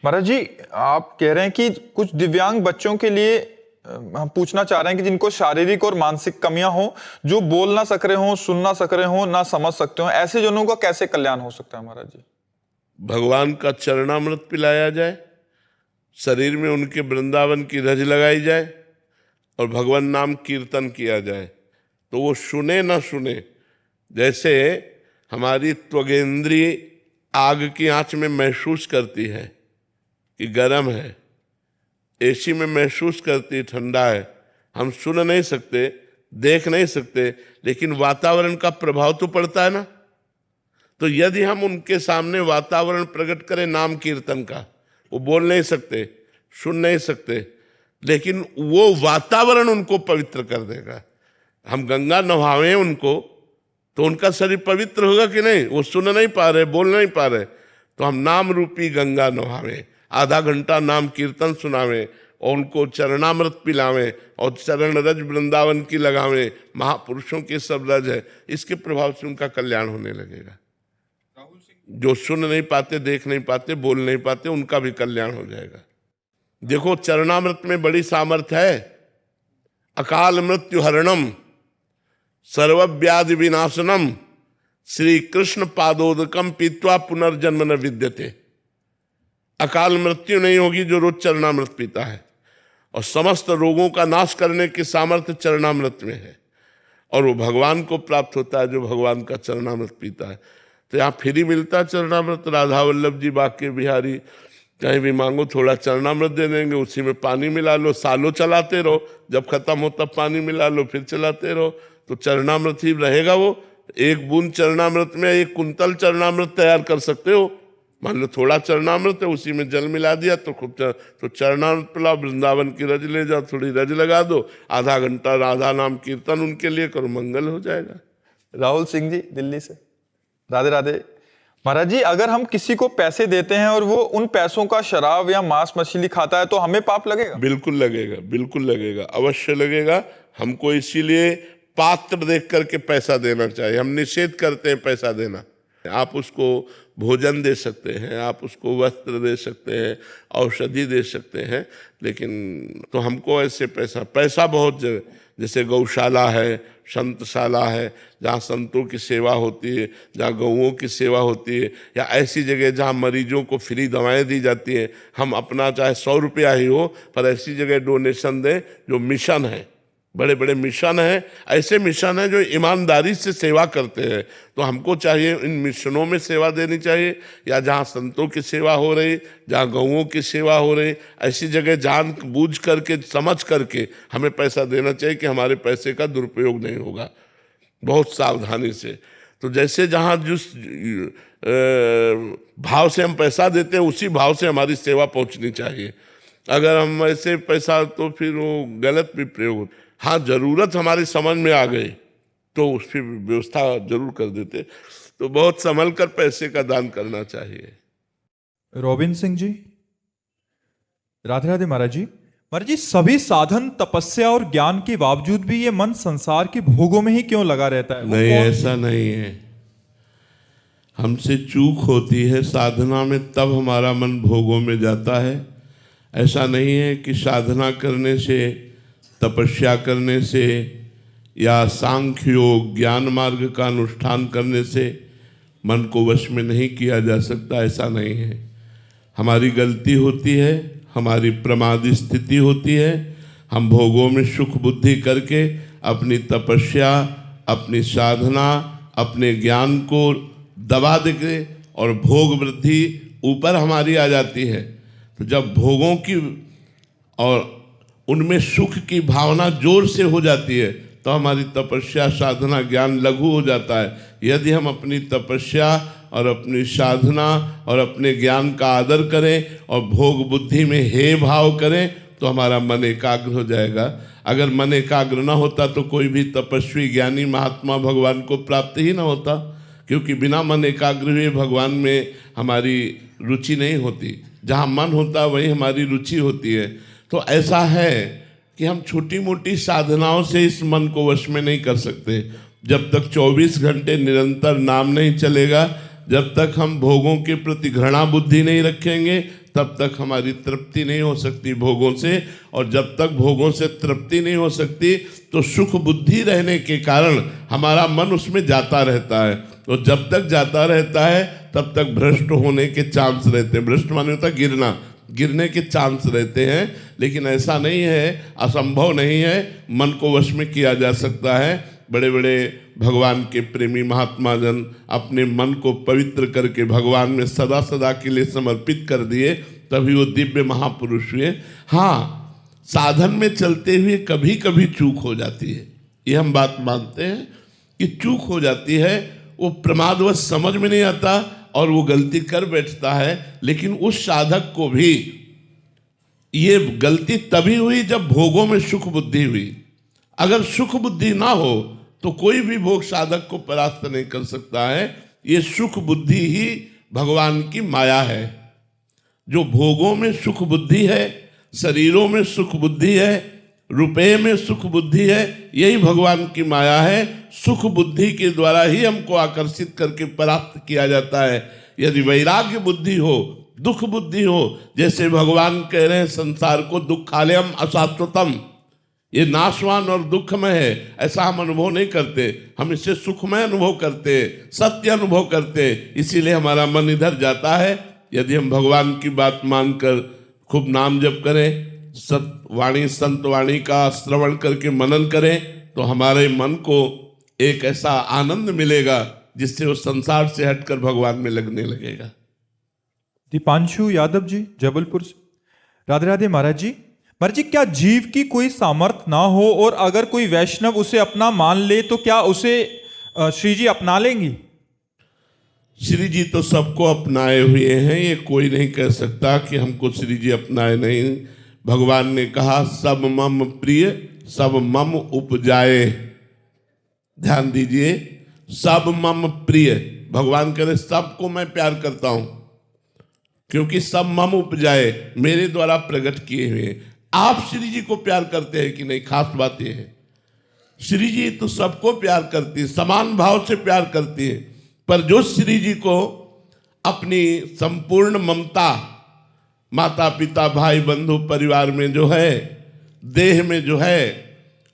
महाराज जी, आप कह रहे हैं कि कुछ दिव्यांग बच्चों के लिए हम पूछना चाह रहे हैं कि जिनको शारीरिक और मानसिक कमियां हो, जो बोल ना सक रहे हो, सुन ना सक रहे हो, ना समझ सकते हो, ऐसे जनों का कैसे कल्याण हो सकता है महाराज जी? भगवान का चरणामृत पिलाया जाए, शरीर में उनके वृंदावन की रज लगाई जाए और भगवान नाम कीर्तन किया जाए, तो वो सुने ना सुने। जैसे हमारी त्वगेंद्रिय आग की आंच में महसूस करती है कि गर्म है, एसी में महसूस करती है ठंडा है। हम सुन नहीं सकते, देख नहीं सकते, लेकिन वातावरण का प्रभाव तो पड़ता है ना। तो यदि हम उनके सामने वातावरण प्रकट करें नाम कीर्तन का, वो बोल नहीं सकते, सुन नहीं सकते, लेकिन वो वातावरण उनको पवित्र कर देगा। हम गंगा नहावें उनको तो उनका शरीर पवित्र होगा कि नहीं? वो सुन नहीं पा रहे, बोल नहीं पा रहे, तो हम नाम रूपी गंगा नहावें, आधा घंटा नाम कीर्तन सुनावें और उनको चरणामृत पिलावें और चरण रज वृंदावन की लगावें। महापुरुषों के सब रज है, इसके प्रभाव से उनका कल्याण होने लगेगा। जो सुन नहीं पाते, देख नहीं पाते, बोल नहीं पाते, उनका भी कल्याण हो जाएगा। देखो चरणामृत में बड़ी सामर्थ्य है। अकाल मृत्यु हरणम सर्वव्याधि विनाशनम श्री कृष्ण पादोदकम पीत्वा पुनर्जन्म न विद्यते। अकाल मृत्यु नहीं होगी जो रोज चरणामृत पीता है, और समस्त रोगों का नाश करने की सामर्थ्य चरणामृत में है, और वो भगवान को प्राप्त होता है जो भगवान का चरणामृत पीता है। तो यहाँ फ्री मिलता है चरणामृत। राधा वल्लभ जी बाके बिहारी, कहीं भी मांगो थोड़ा चरणामृत दे देंगे, उसी में पानी मिला लो, सालों चलाते रहो, जब खत्म हो तब पानी मिला लो, फिर चलाते रहो, तो चरणामृत ही रहेगा। वो एक बूंद चरणामृत में 1 कुंतल चरणामृत तैयार कर सकते हो। मान लो थोड़ा चरणामृत है, उसी में जल मिला दिया तो खूब तो चरणामृत पिलाओ, वृंदावन की रज ले जाओ, थोड़ी रज लगा दो, आधा घंटा राधा नाम कीर्तन उनके लिए करो, मंगल हो जाएगा। राहुल सिंह जी दिल्ली से, राधे राधे। महाराज जी, अगर हम किसी को पैसे देते हैं और वो उन पैसों का शराब या मांस मछली खाता है तो हमें पाप लगेगा? बिल्कुल लगेगा, बिल्कुल लगेगा, अवश्य लगेगा। हमको इसीलिए पात्र देख करके पैसा देना चाहिए। हम निषेध करते हैं पैसा देना। आप उसको भोजन दे सकते हैं, आप उसको वस्त्र दे सकते हैं, औषधि दे सकते हैं, लेकिन तो हमको ऐसे पैसा बहुत जगह, जैसे गौशाला है, संतशाला है, जहाँ संतों की सेवा होती है, जहाँ गौओं की सेवा होती है, या ऐसी जगह जहाँ मरीजों को फ्री दवाएं दी जाती हैं, हम अपना चाहे 100 रुपया ही हो पर ऐसी जगह डोनेशन दें। जो मिशन है, बड़े बड़े मिशन हैं, ऐसे मिशन हैं जो ईमानदारी से सेवा करते हैं, तो हमको चाहिए इन मिशनों में सेवा देनी चाहिए। या जहाँ संतों की सेवा हो रही, जहाँ गौओं की सेवा हो रही, ऐसी जगह जान बूझ करके, समझ करके हमें पैसा देना चाहिए कि हमारे पैसे का दुरुपयोग नहीं होगा, बहुत सावधानी से। तो जैसे जहाँ जिस भाव से हम पैसा देते हैं उसी भाव से हमारी सेवा पहुँचनी चाहिए। अगर हम ऐसे पैसा, तो फिर वो गलत भी प्रयोग। हाँ, जरूरत हमारी समझ में आ गई तो उसकी व्यवस्था जरूर कर देते। तो बहुत संभल कर पैसे का दान करना चाहिए। रोबिन सिंह जी, राधे राधे। महाराज जी, सभी साधन, तपस्या और ज्ञान के बावजूद भी ये मन संसार के भोगों में ही क्यों लगा रहता है? नहीं, ऐसा नहीं है। हमसे चूक होती है साधना में, तब हमारा मन भोगों में जाता है। ऐसा नहीं है कि साधना करने से, तपस्या करने से, या सांख्य योग ज्ञान मार्ग का अनुष्ठान करने से मन को वश में नहीं किया जा सकता। ऐसा नहीं है। हमारी गलती होती है, हमारी प्रमादी स्थिति होती है। हम भोगों में सुख बुद्धि करके अपनी तपस्या, अपनी साधना, अपने ज्ञान को दबा देंगे और भोग वृद्धि ऊपर हमारी आ जाती है। तो जब भोगों की और उनमें सुख की भावना जोर से हो जाती है तो हमारी तपस्या, साधना, ज्ञान लघु हो जाता है। यदि हम अपनी तपस्या और अपनी साधना और अपने ज्ञान का आदर करें और भोग बुद्धि में हे भाव करें तो हमारा मन एकाग्र हो जाएगा। अगर मन एकाग्र ना होता तो कोई भी तपस्वी, ज्ञानी, महात्मा भगवान को प्राप्त ही ना होता, क्योंकि बिना मन एकाग्र हुए भगवान में हमारी रुचि नहीं होती। जहाँ मन होता वहीं हमारी रुचि होती है। तो ऐसा है कि हम छोटी मोटी साधनाओं से इस मन को वश में नहीं कर सकते। जब तक 24 घंटे निरंतर नाम नहीं चलेगा, जब तक हम भोगों के प्रति घृणा बुद्धि नहीं रखेंगे, तब तक हमारी तृप्ति नहीं हो सकती भोगों से। और जब तक भोगों से तृप्ति नहीं हो सकती तो सुख बुद्धि रहने के कारण हमारा मन उसमें जाता रहता है। तो जब तक जाता रहता है तब तक भ्रष्ट होने के चांस रहते हैं। भ्रष्ट माने होता गिरना, गिरने के चांस रहते हैं। लेकिन ऐसा नहीं है, असंभव नहीं है, मन को वश में किया जा सकता है। बड़े बड़े भगवान के प्रेमी महात्मा जन अपने मन को पवित्र करके भगवान में सदा सदा के लिए समर्पित कर दिए, तभी वो दिव्य महापुरुष हुए। हाँ, साधन में चलते हुए कभी कभी चूक हो जाती है, ये हम बात मानते हैं कि चूक हो जाती है। वो प्रमादवश समझ में नहीं आता और वो गलती कर बैठता है। लेकिन उस साधक को भी ये गलती तभी हुई जब भोगों में सुख बुद्धि हुई। अगर सुख बुद्धि ना हो तो कोई भी भोग साधक को परास्त नहीं कर सकता है। ये सुख बुद्धि ही भगवान की माया है। जो भोगों में सुख बुद्धि है, शरीरों में सुख बुद्धि है, रुपये में सुख बुद्धि है, यही भगवान की माया है। सुख बुद्धि के द्वारा ही हमको आकर्षित करके प्राप्त किया जाता है। यदि वैराग्य बुद्धि हो, दुख बुद्धि हो, जैसे भगवान कह रहे हैं संसार को दुखालयम अशाश्वतम, ये नाशवान और दुखमय है, ऐसा हम अनुभव नहीं करते। हम इसे सुखमय अनुभव करते, सत्य अनुभव करते, इसीलिए हमारा मन इधर जाता है। यदि हम भगवान की बात मानकर खूब नाम जप करें, सतवाणी संत वाणी का श्रवण करके मनन करें, तो हमारे मन को एक ऐसा आनंद मिलेगा जिससे वो संसार से हटकर भगवान में लगने लगेगा। दीपांशु यादव जी जबलपुर से। राधे राधे महाराज जी। महाराज जी, क्या जीव की कोई सामर्थ्य ना हो और अगर कोई वैष्णव उसे अपना मान ले तो क्या उसे श्री जी अपना लेंगी? श्री जी तो सबको अपनाए हुए हैं, ये कोई नहीं कह सकता कि हमको श्री जी अपनाए नहीं। भगवान ने कहा सब मम प्रिय सब मम उपजाए। ध्यान दीजिए, सब मम प्रिय, भगवान कह रहे सबको मैं प्यार करता हूं, क्योंकि सब मम उपजाए, मेरे द्वारा प्रकट किए हुए। आप श्री जी को प्यार करते हैं कि नहीं, खास बात यह है। श्री जी तो सबको प्यार करती है, समान भाव से प्यार करती है, पर जो श्री जी को अपनी संपूर्ण ममता माता पिता भाई बंधु परिवार में जो है, देह में जो है,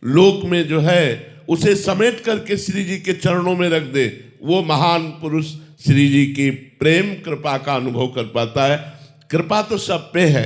लोक में जो है, उसे समेट करके श्री जी के चरणों में रख दे, वो महान पुरुष श्री जी की प्रेम कृपा का अनुभव कर पाता है। कृपा तो सब पे है,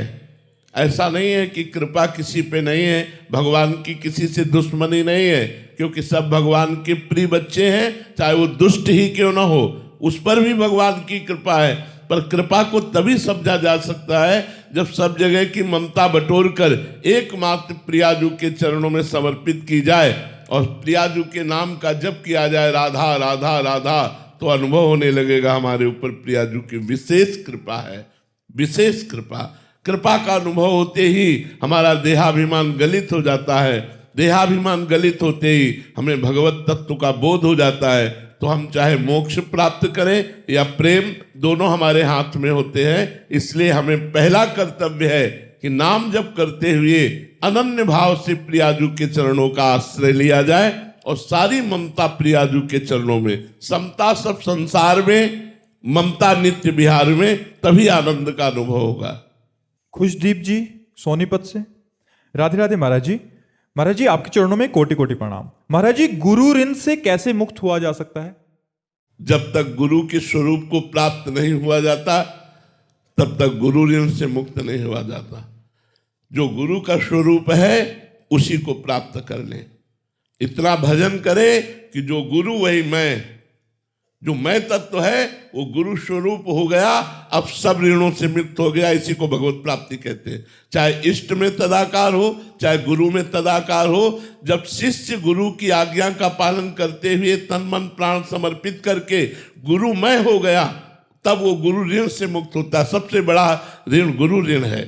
ऐसा नहीं है कि कृपा किसी पे नहीं है। भगवान की किसी से दुश्मनी नहीं है, क्योंकि सब भगवान के प्रिय बच्चे हैं, चाहे वो दुष्ट ही क्यों ना हो, उस पर भी भगवान की कृपा है। पर कृपा को तभी समझा जा सकता है जब सब जगह की ममता बटोर कर एकमात्र प्रियाजू के चरणों में समर्पित की जाए और प्रियाजू के नाम का जप किया जाए, राधा राधा राधा, तो अनुभव होने लगेगा हमारे ऊपर प्रियाजू की विशेष कृपा है, विशेष कृपा। कृपा का अनुभव होते ही हमारा देहाभिमान गलित हो जाता है, देहाभिमान गलित होते ही हमें भगवत तत्व का बोध हो जाता है। तो हम चाहे मोक्ष प्राप्त करें या प्रेम, दोनों हमारे हाथ में होते हैं। इसलिए हमें पहला कर्तव्य है कि नाम जप करते हुए अनन्य भाव से प्रियाजू के चरणों का आश्रय लिया जाए और सारी ममता प्रियाजू के चरणों में, समता सब संसार में, ममता नित्य बिहार में, तभी आनंद का अनुभव होगा। खुशदीप जी सोनीपत से। राधे राधे महाराज जी। महाराज जी, आपके चरणों में कोटि कोटि प्रणाम। महाराज जी, गुरु ऋण से कैसे मुक्त हुआ जा सकता है? जब तक गुरु के स्वरूप को प्राप्त नहीं हुआ जाता, तब तक गुरु ऋण से मुक्त नहीं हुआ जाता। जो गुरु का स्वरूप है उसी को प्राप्त कर ले। इतना भजन करे कि जो गुरु वही मैं, जो मैं तत्व है वो गुरु स्वरूप हो गया, अब सब ऋणों से मुक्त हो गया। इसी को भगवत प्राप्ति कहते हैं। चाहे इष्ट में तदाकार हो, चाहे गुरु में तदाकार हो। जब शिष्य गुरु की आज्ञा का पालन करते हुए तन मन प्राण समर्पित करके गुरु मैं हो गया, तब वो गुरु ऋण से मुक्त होता है। सबसे बड़ा ऋण गुरु ऋण है।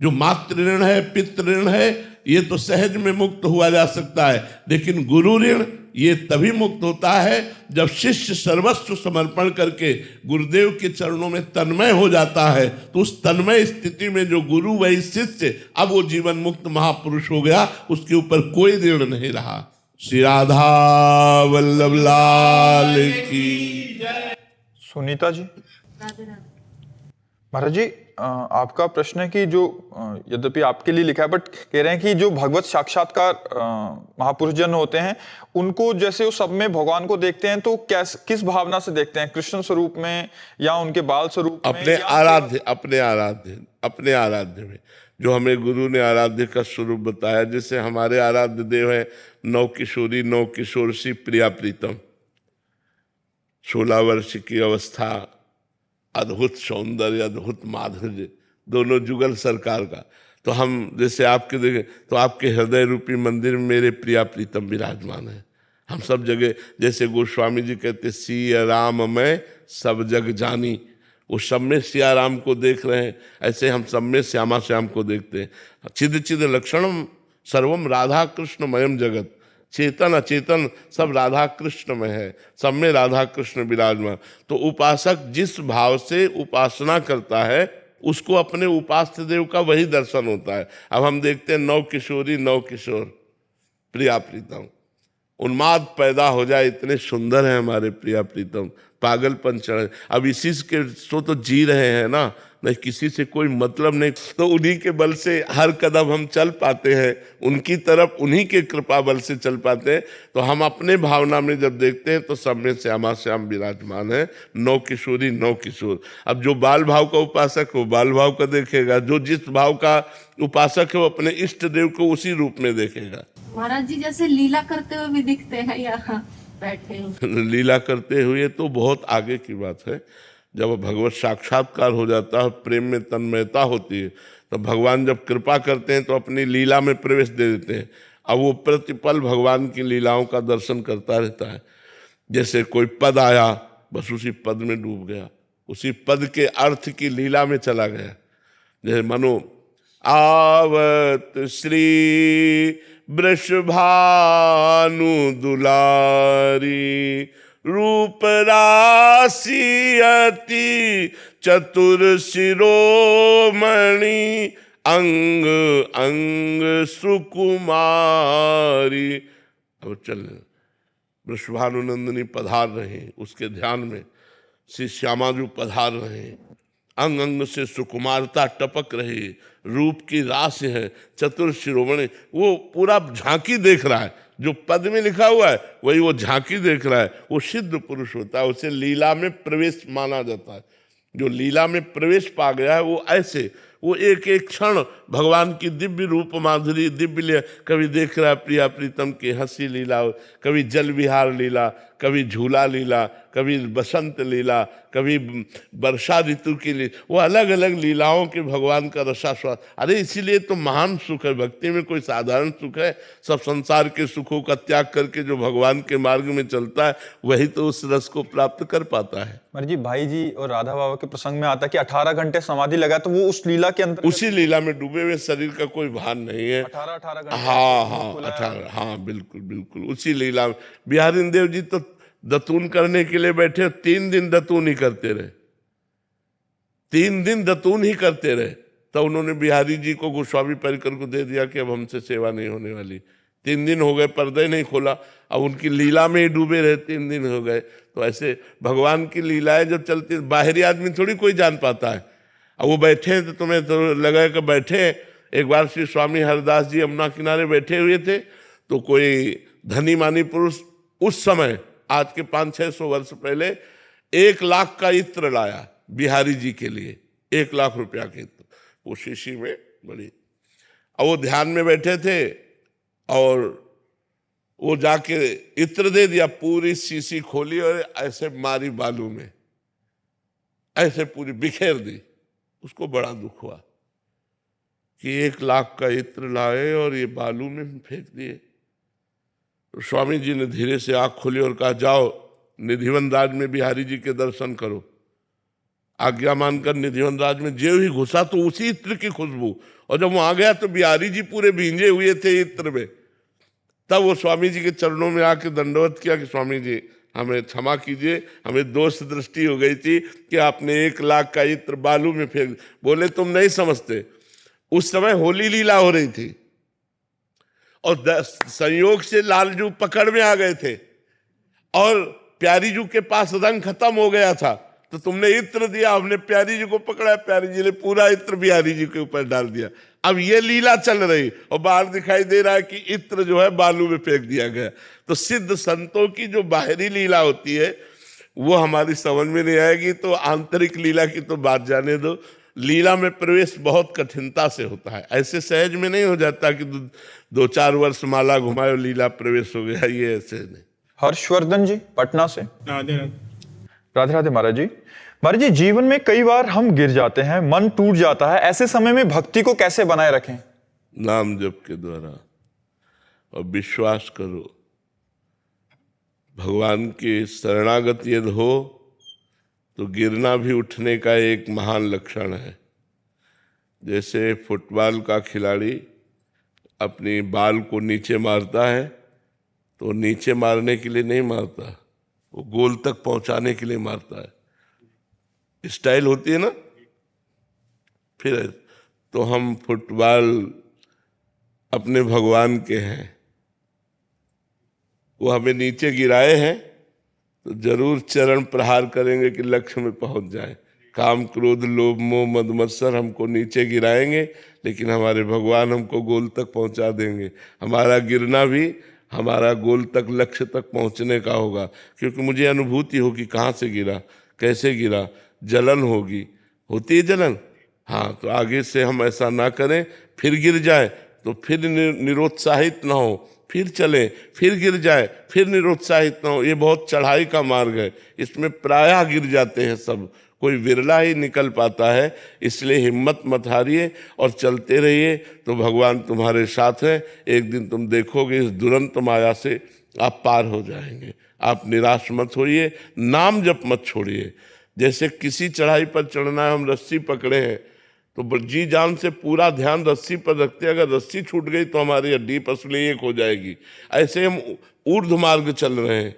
जो मातृ ऋण है, पितृ ऋण है, ये तो सहज में मुक्त हुआ जा सकता है, लेकिन गुरु ऋण ये तभी मुक्त होता है जब शिष्य सर्वस्व समर्पण करके गुरुदेव के चरणों में तन्मय हो जाता है। तो उस तन्मय स्थिति में जो गुरु वही शिष्य, अब वो जीवन मुक्त महापुरुष हो गया, उसके ऊपर कोई ऋण नहीं रहा। श्री राधा वल्लभ लाल की। सुनीता जी। राधे राधे। महाराज जी, आपका प्रश्न है कि जो यद्यपि आपके लिए लिखा है, बट कह रहे हैं कि जो भगवत साक्षात्कार महापुरुष जन होते हैं, उनको जैसे वो सब में भगवान को देखते हैं, तो किस भावना से देखते हैं? कृष्ण स्वरूप में या उनके बाल स्वरूप में? अपने आराध्य, अपने आराध्य में, जो हमें गुरु ने आराध्य का स्वरूप बताया। जैसे हमारे आराध्य देव है नव किशोरी, नव किशोर सी प्रिया प्रीतम, 16 वर्ष की अवस्था, अद्भुत सौंदर्य, अद्भुत माधुर्य, दोनों जुगल सरकार का। तो हम जैसे आपके देखें तो आपके हृदय रूपी मंदिर में मेरे प्रिया प्रीतम विराजमान है। हम सब जगह, जैसे गोस्वामी जी कहते सिया राम मैं सब जग जानी, वो सब में सिया राम को देख रहे हैं, ऐसे हम सब में श्यामा श्याम को देखते हैं। चिद चिद लक्षणम सर्वम राधा कृष्णमयम जगत, चेतन अचेतन सब राधा कृष्ण में है, सब में राधा कृष्ण विराजमान। तो उपासक जिस भाव से उपासना करता है उसको अपने उपास्य देव का वही दर्शन होता है। अब हम देखते हैं नौ किशोरी नौ किशोर प्रिया प्रीतम, उन्माद पैदा हो जाए, इतने सुंदर हैं हमारे प्रिया प्रीतम, पागलपन चढ़े। अब इसी के सो तो जी रहे हैं ना, नहीं किसी से कोई मतलब नहीं, तो उन्हीं के बल से हर कदम हम चल पाते हैं, उनकी तरफ उन्हीं के कृपा बल से चल पाते हैं। तो हम अपने भावना में जब देखते हैं तो सब में श्यामा श्याम विराजमान है, नौ किशोरी नौ किशोर। अब जो बाल भाव का उपासक है वो बाल भाव का देखेगा, जो जिस भाव का उपासक है वो अपने इष्ट देव को उसी रूप में देखेगा। महाराज जी जैसे लीला करते हुए भी दिखते हैं यहाँ बैठे हैं। लीला करते हुए तो बहुत आगे की बात है। जब भगवत साक्षात्कार हो जाता है, प्रेम में तन्मयता होती है, तो भगवान जब कृपा करते हैं तो अपनी लीला में प्रवेश दे देते हैं। अब वो प्रतिपल भगवान की लीलाओं का दर्शन करता रहता है। जैसे कोई पद आया, बस उसी पद में डूब गया, उसी पद के अर्थ की लीला में चला गया। जैसे मनो आवत श्री वृषभानु दुलारी, रूप राशि अति चतुर शिरोमणि, अंग अंग सुकुमारी। अब चल वृषभानुनंदिनी पधार रहे, उसके ध्यान में श्री श्यामाजू पधार रहे, अंग अंग से सुकुमारता टपक रही, रूप की रास है, चतुर शिरोमणि। वो पूरा झांकी देख रहा है, जो पद में लिखा हुआ है वही वो झांकी देख रहा है। वो सिद्ध पुरुष होता है, उसे लीला में प्रवेश माना जाता है। जो लीला में प्रवेश पा गया है वो ऐसे, वो एक एक क्षण भगवान की दिव्य रूप माधुरी, दिव्य कभी देख रहा है प्रिया प्रीतम की हंसी लीला, कभी जल विहार लीला, कभी झूला लीला, कभी बसंत लीला, कभी वर्षा ऋतु की लीला, वो अलग अलग लीलाओं के भगवान का रसास्वाद। अरे इसीलिए तो महान सुख है, भक्ति में कोई साधारण सुख है? सब संसार के सुखों का त्याग करके जो भगवान के मार्ग में चलता है वही तो उस रस को प्राप्त कर पाता है। महाराज जी, भाई जी और राधा बाबा के प्रसंग में आता है कि 18 घंटे समाधि लगा, तो वो उस लीला के अंदर, उसी लीला में डूबे हुए, शरीर का कोई भान नहीं है। 18 घंटे। हाँ 18, हाँ बिल्कुल बिल्कुल उसी लीला में। बिहारी देव जी तो दतून करने के लिए बैठे, 3 दिन दतून ही करते रहे, 3 दिन दतून ही करते रहे। तो उन्होंने बिहारी जी को, गोस्वामी परिकर को दे दिया कि अब हमसे सेवा नहीं होने वाली। 3 दिन हो गए, पर्दे नहीं खोला, अब उनकी लीला में ही डूबे रहे, 3 दिन हो गए। तो ऐसे भगवान की लीलाएं जब चलती, बाहरी आदमी थोड़ी कोई जान पाता है। अब वो बैठे तो तुम्हें तो लगा कि बैठे। एक बार श्री स्वामी हरदास जी यमुना किनारे बैठे हुए थे, तो कोई धनी मानी पुरुष उस समय, आज के 500-600 वर्ष पहले, 1 लाख का इत्र लाया बिहारी जी के लिए, 1 लाख रुपया के इत्र, वो शीशी में बड़ी। अब वो ध्यान में बैठे थे और वो जाके इत्र दे दिया, पूरी शीशी खोली और ऐसे मारी बालू में, ऐसे पूरी बिखेर दी। उसको बड़ा दुख हुआ कि 1 लाख का इत्र लाए और ये बालू में फेंक दिए। तो स्वामी जी ने धीरे से आंख खोली और कहा, जाओ निधिवन राज में बिहारी जी के दर्शन करो। आज्ञा मानकर निधिवन राज में जो ही घुसा तो उसी इत्र की खुशबू, और जब वहां गया तो बिहारी जी पूरे भींजे हुए थे इत्र में। तब वो स्वामी जी के चरणों में आके दंडवत किया कि स्वामी जी हमें क्षमा कीजिए, हमें दोष दृष्टि हो गई थी कि आपने 1 लाख का इत्र बालू में फेंक। बोले तुम नहीं समझते, उस समय होली लीला हो रही थी और संयोग से लालजू पकड़ में आ गए थे और प्यारी जू के पास रंग खत्म हो गया था, तो तुमने इत्र दिया, हमने प्यारी जी को पकड़ा, प्यारी जी ने पूरा इत्र बिहारी जी के ऊपर डाल दिया। अब ये लीला चल रही और बाहर दिखाई दे रहा है कि इत्र जो है बालू में फेंक दिया गया। तो सिद्ध संतों की जो बाहरी लीला होती है वो हमारी समझ में नहीं आएगी, तो आंतरिक लीला की तो बात जाने दो। लीला में प्रवेश बहुत कठिनता से होता है, ऐसे सहज में नहीं हो जाता कि 2-4 वर्ष माला घुमाए और लीला प्रवेश हो गया, ये ऐसे नहीं। हर्षवर्धन जी पटना से। राधे राधे। राधे राधे महाराज जी। महाराज जी, जीवन में कई बार हम गिर जाते हैं, मन टूट जाता है, ऐसे समय में भक्ति को कैसे बनाए रखें? नाम जप के द्वारा, और विश्वास करो, भगवान की शरणागत यदि हो तो गिरना भी उठने का एक महान लक्षण है। जैसे फुटबॉल का खिलाड़ी अपनी बाल को नीचे मारता है तो नीचे मारने के लिए नहीं मारता, वो गोल तक पहुंचाने के लिए मारता है। स्टाइल होती है ना, फिर तो हम फुटबॉल अपने भगवान के हैं, वो हमें नीचे गिराए हैं तो जरूर चरण प्रहार करेंगे कि लक्ष्य में पहुंच जाए। काम क्रोध लोभ मोह मद मत्सर हमको नीचे गिराएंगे, लेकिन हमारे भगवान हमको गोल तक पहुंचा देंगे। हमारा गिरना भी हमारा गोल तक, लक्ष्य तक पहुंचने का होगा, क्योंकि मुझे अनुभूति होगी कहाँ से गिरा, कैसे गिरा, जलन होगी, होती है जलन। हाँ, तो आगे से हम ऐसा ना करें, फिर गिर जाए तो फिर निरुत्साहित ना हो, फिर चले, फिर गिर जाए, फिर निरुत्साहित ना हो। ये बहुत चढ़ाई का मार्ग है, इसमें प्रायः गिर जाते हैं सब, कोई विरला ही निकल पाता है। इसलिए हिम्मत मत हारिए और चलते रहिए, तो भगवान तुम्हारे साथ है। एक दिन तुम देखोगे इस दुरंत माया से आप पार हो जाएंगे। आप निराश मत होइए, नाम जप मत छोड़िए। जैसे किसी चढ़ाई पर चढ़ना है, हम रस्सी पकड़े हैं तो जी जान से पूरा ध्यान रस्सी पर रखते हैं। अगर रस्सी छूट गई तो हमारी हड्डी पसली एक हो जाएगी। ऐसे हम ऊर्ध्व मार्ग चल रहे हैं।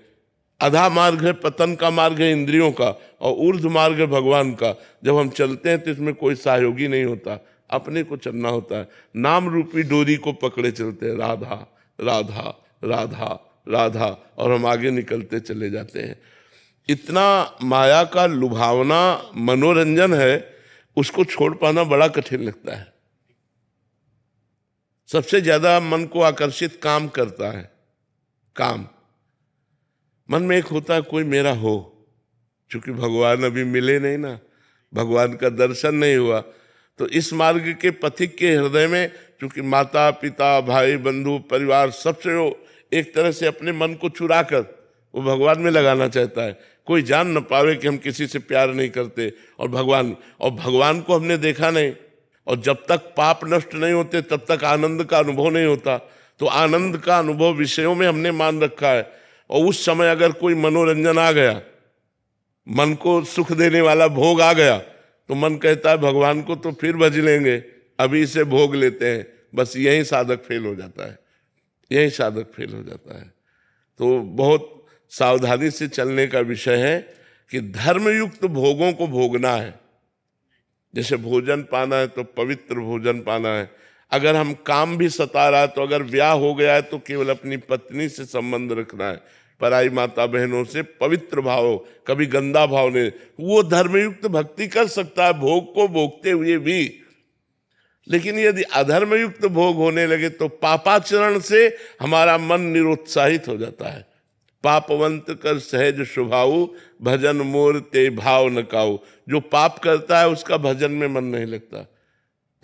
आधा मार्ग है पतन का मार्ग है इंद्रियों का, और ऊर्ध्व मार्ग है भगवान का। जब हम चलते हैं तो इसमें कोई सहयोगी नहीं होता, अपने को चलना होता है। नाम रूपी डोरी को पकड़े चलते हैं, राधा राधा राधा राधा, और हम आगे निकलते चले जाते हैं। इतना माया का लुभावना मनोरंजन है, उसको छोड़ पाना बड़ा कठिन लगता है। सबसे ज्यादा मन को आकर्षित काम करता है। काम मन में एक होता है कोई मेरा हो, क्योंकि भगवान अभी मिले नहीं ना, भगवान का दर्शन नहीं हुआ। तो इस मार्ग के पथिक के हृदय में, क्योंकि माता पिता भाई बंधु परिवार सबसे वो एक तरह से अपने मन को चुरा कर वो भगवान में लगाना चाहता है। कोई जान न पावे कि हम किसी से प्यार नहीं करते, और भगवान को हमने देखा नहीं। और जब तक पाप नष्ट नहीं होते तब तक आनंद का अनुभव नहीं होता। तो आनंद का अनुभव विषयों में हमने मान रखा है, और उस समय अगर कोई मनोरंजन आ गया, मन को सुख देने वाला भोग आ गया, तो मन कहता है भगवान को तो फिर भज लेंगे, अभी इसे भोग लेते हैं। बस यही साधक फेल हो जाता है, यही साधक फेल हो जाता है। तो बहुत सावधानी से चलने का विषय है कि धर्मयुक्त भोगों को भोगना है। जैसे भोजन पाना है तो पवित्र भोजन पाना है। अगर हम काम भी सता रहा है, तो अगर ब्याह हो गया है तो केवल अपनी पत्नी से संबंध रखना है, पराई माता बहनों से पवित्र भाव, कभी गंदा भाव नहीं। वो धर्मयुक्त भक्ति कर सकता है भोग को भोगते हुए भी। लेकिन यदि अधर्मयुक्त भोग होने लगे तो पापाचरण से हमारा मन निरुत्साहित हो जाता है। पापवंत कर सहज स्वभाव, भजन मोर ते भाव न काऊ। जो पाप करता है उसका भजन में मन नहीं लगता।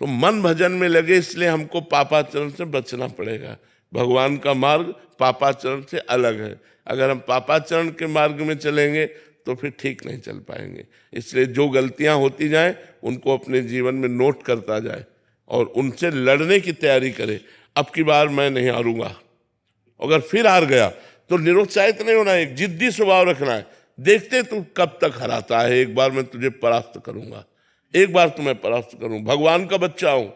तो मन भजन में लगे, इसलिए हमको पापाचरण से बचना पड़ेगा। भगवान का मार्ग पापाचरण से अलग है। अगर हम पापाचरण के मार्ग में चलेंगे तो फिर ठीक नहीं चल पाएंगे। इसलिए जो गलतियां होती जाएं उनको अपने जीवन में नोट करता जाए और उनसे लड़ने की तैयारी करे। अब की बार मैं नहीं हारूंगा। अगर फिर हार गया तो निरुत्साहित नहीं होना है, एक जिद्दी स्वभाव रखना है। देखते तू कब तक हराता है, एक बार मैं तुझे परास्त करूंगा, एक बार तुम्हें परास्त करूं। भगवान का बच्चा हूं,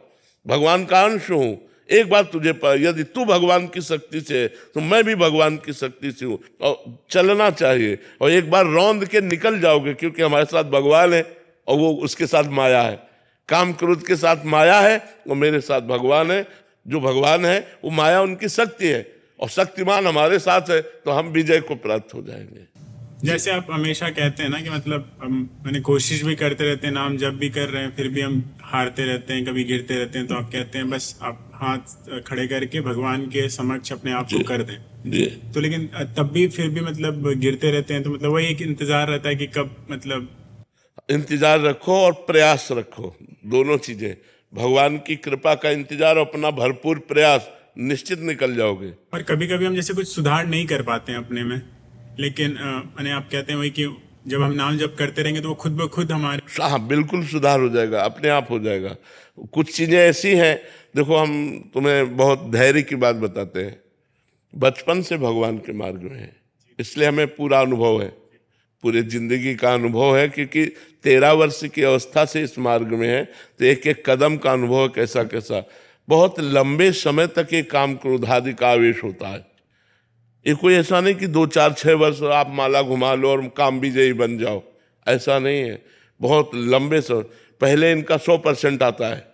भगवान का अंश हूं, एक बार तुझे यदि तू भगवान की शक्ति से है तो मैं भी भगवान की शक्ति से हूं। और चलना चाहिए, और एक बार रौंद के निकल जाओगे, क्योंकि हमारे साथ भगवान है और वो उसके साथ माया है। काम क्रोध के साथ माया है और मेरे साथ भगवान है। जो भगवान है वो माया उनकी शक्ति है, और शक्तिमान हमारे साथ है, तो हम विजय को प्राप्त हो जाएंगे। जैसे आप हमेशा कहते हैं ना कि मतलब हम मैंने कोशिश भी करते रहते हैं, नाम जब भी कर रहे हैं, फिर भी हम हारते रहते हैं, कभी गिरते रहते हैं। तो आप कहते हैं बस आप हाथ खड़े करके भगवान के समक्ष अपने आप को कर दें। जी। तो लेकिन तब भी फिर भी मतलब गिरते रहते हैं, तो मतलब वही एक इंतजार रहता है कि कब मतलब इंतजार रखो और प्रयास रखो, दोनों चीजें। भगवान की कृपा का इंतजार और अपना भरपूर प्रयास, निश्चित निकल जाओगे। और कभी कभी हम जैसे कुछ सुधार नहीं कर पाते हैं अपने में, लेकिन मैंने आप कहते हैं वही कि जब हम नाम जप करते रहेंगे तो वो खुद ब खुद हमारे। हाँ, बिल्कुल सुधार हो जाएगा, अपने आप हो जाएगा। कुछ चीजें ऐसी हैं, देखो हम तुम्हें बहुत धैर्य की बात बताते हैं। बचपन से भगवान के मार्ग में है, इसलिए हमें पूरा अनुभव है, पूरे जिंदगी का अनुभव है। क्योंकि 13 वर्ष की अवस्था से इस मार्ग में है, तो एक एक कदम का अनुभव कैसा कैसा। बहुत लंबे समय तक ये काम क्रोधादि का आवेश होता है। ये कोई ऐसा नहीं कि 2, 4, 6 वर्ष आप माला घुमा लो और काम विजयी बन जाओ, ऐसा नहीं है। बहुत लंबे समय, पहले इनका 100% आता है,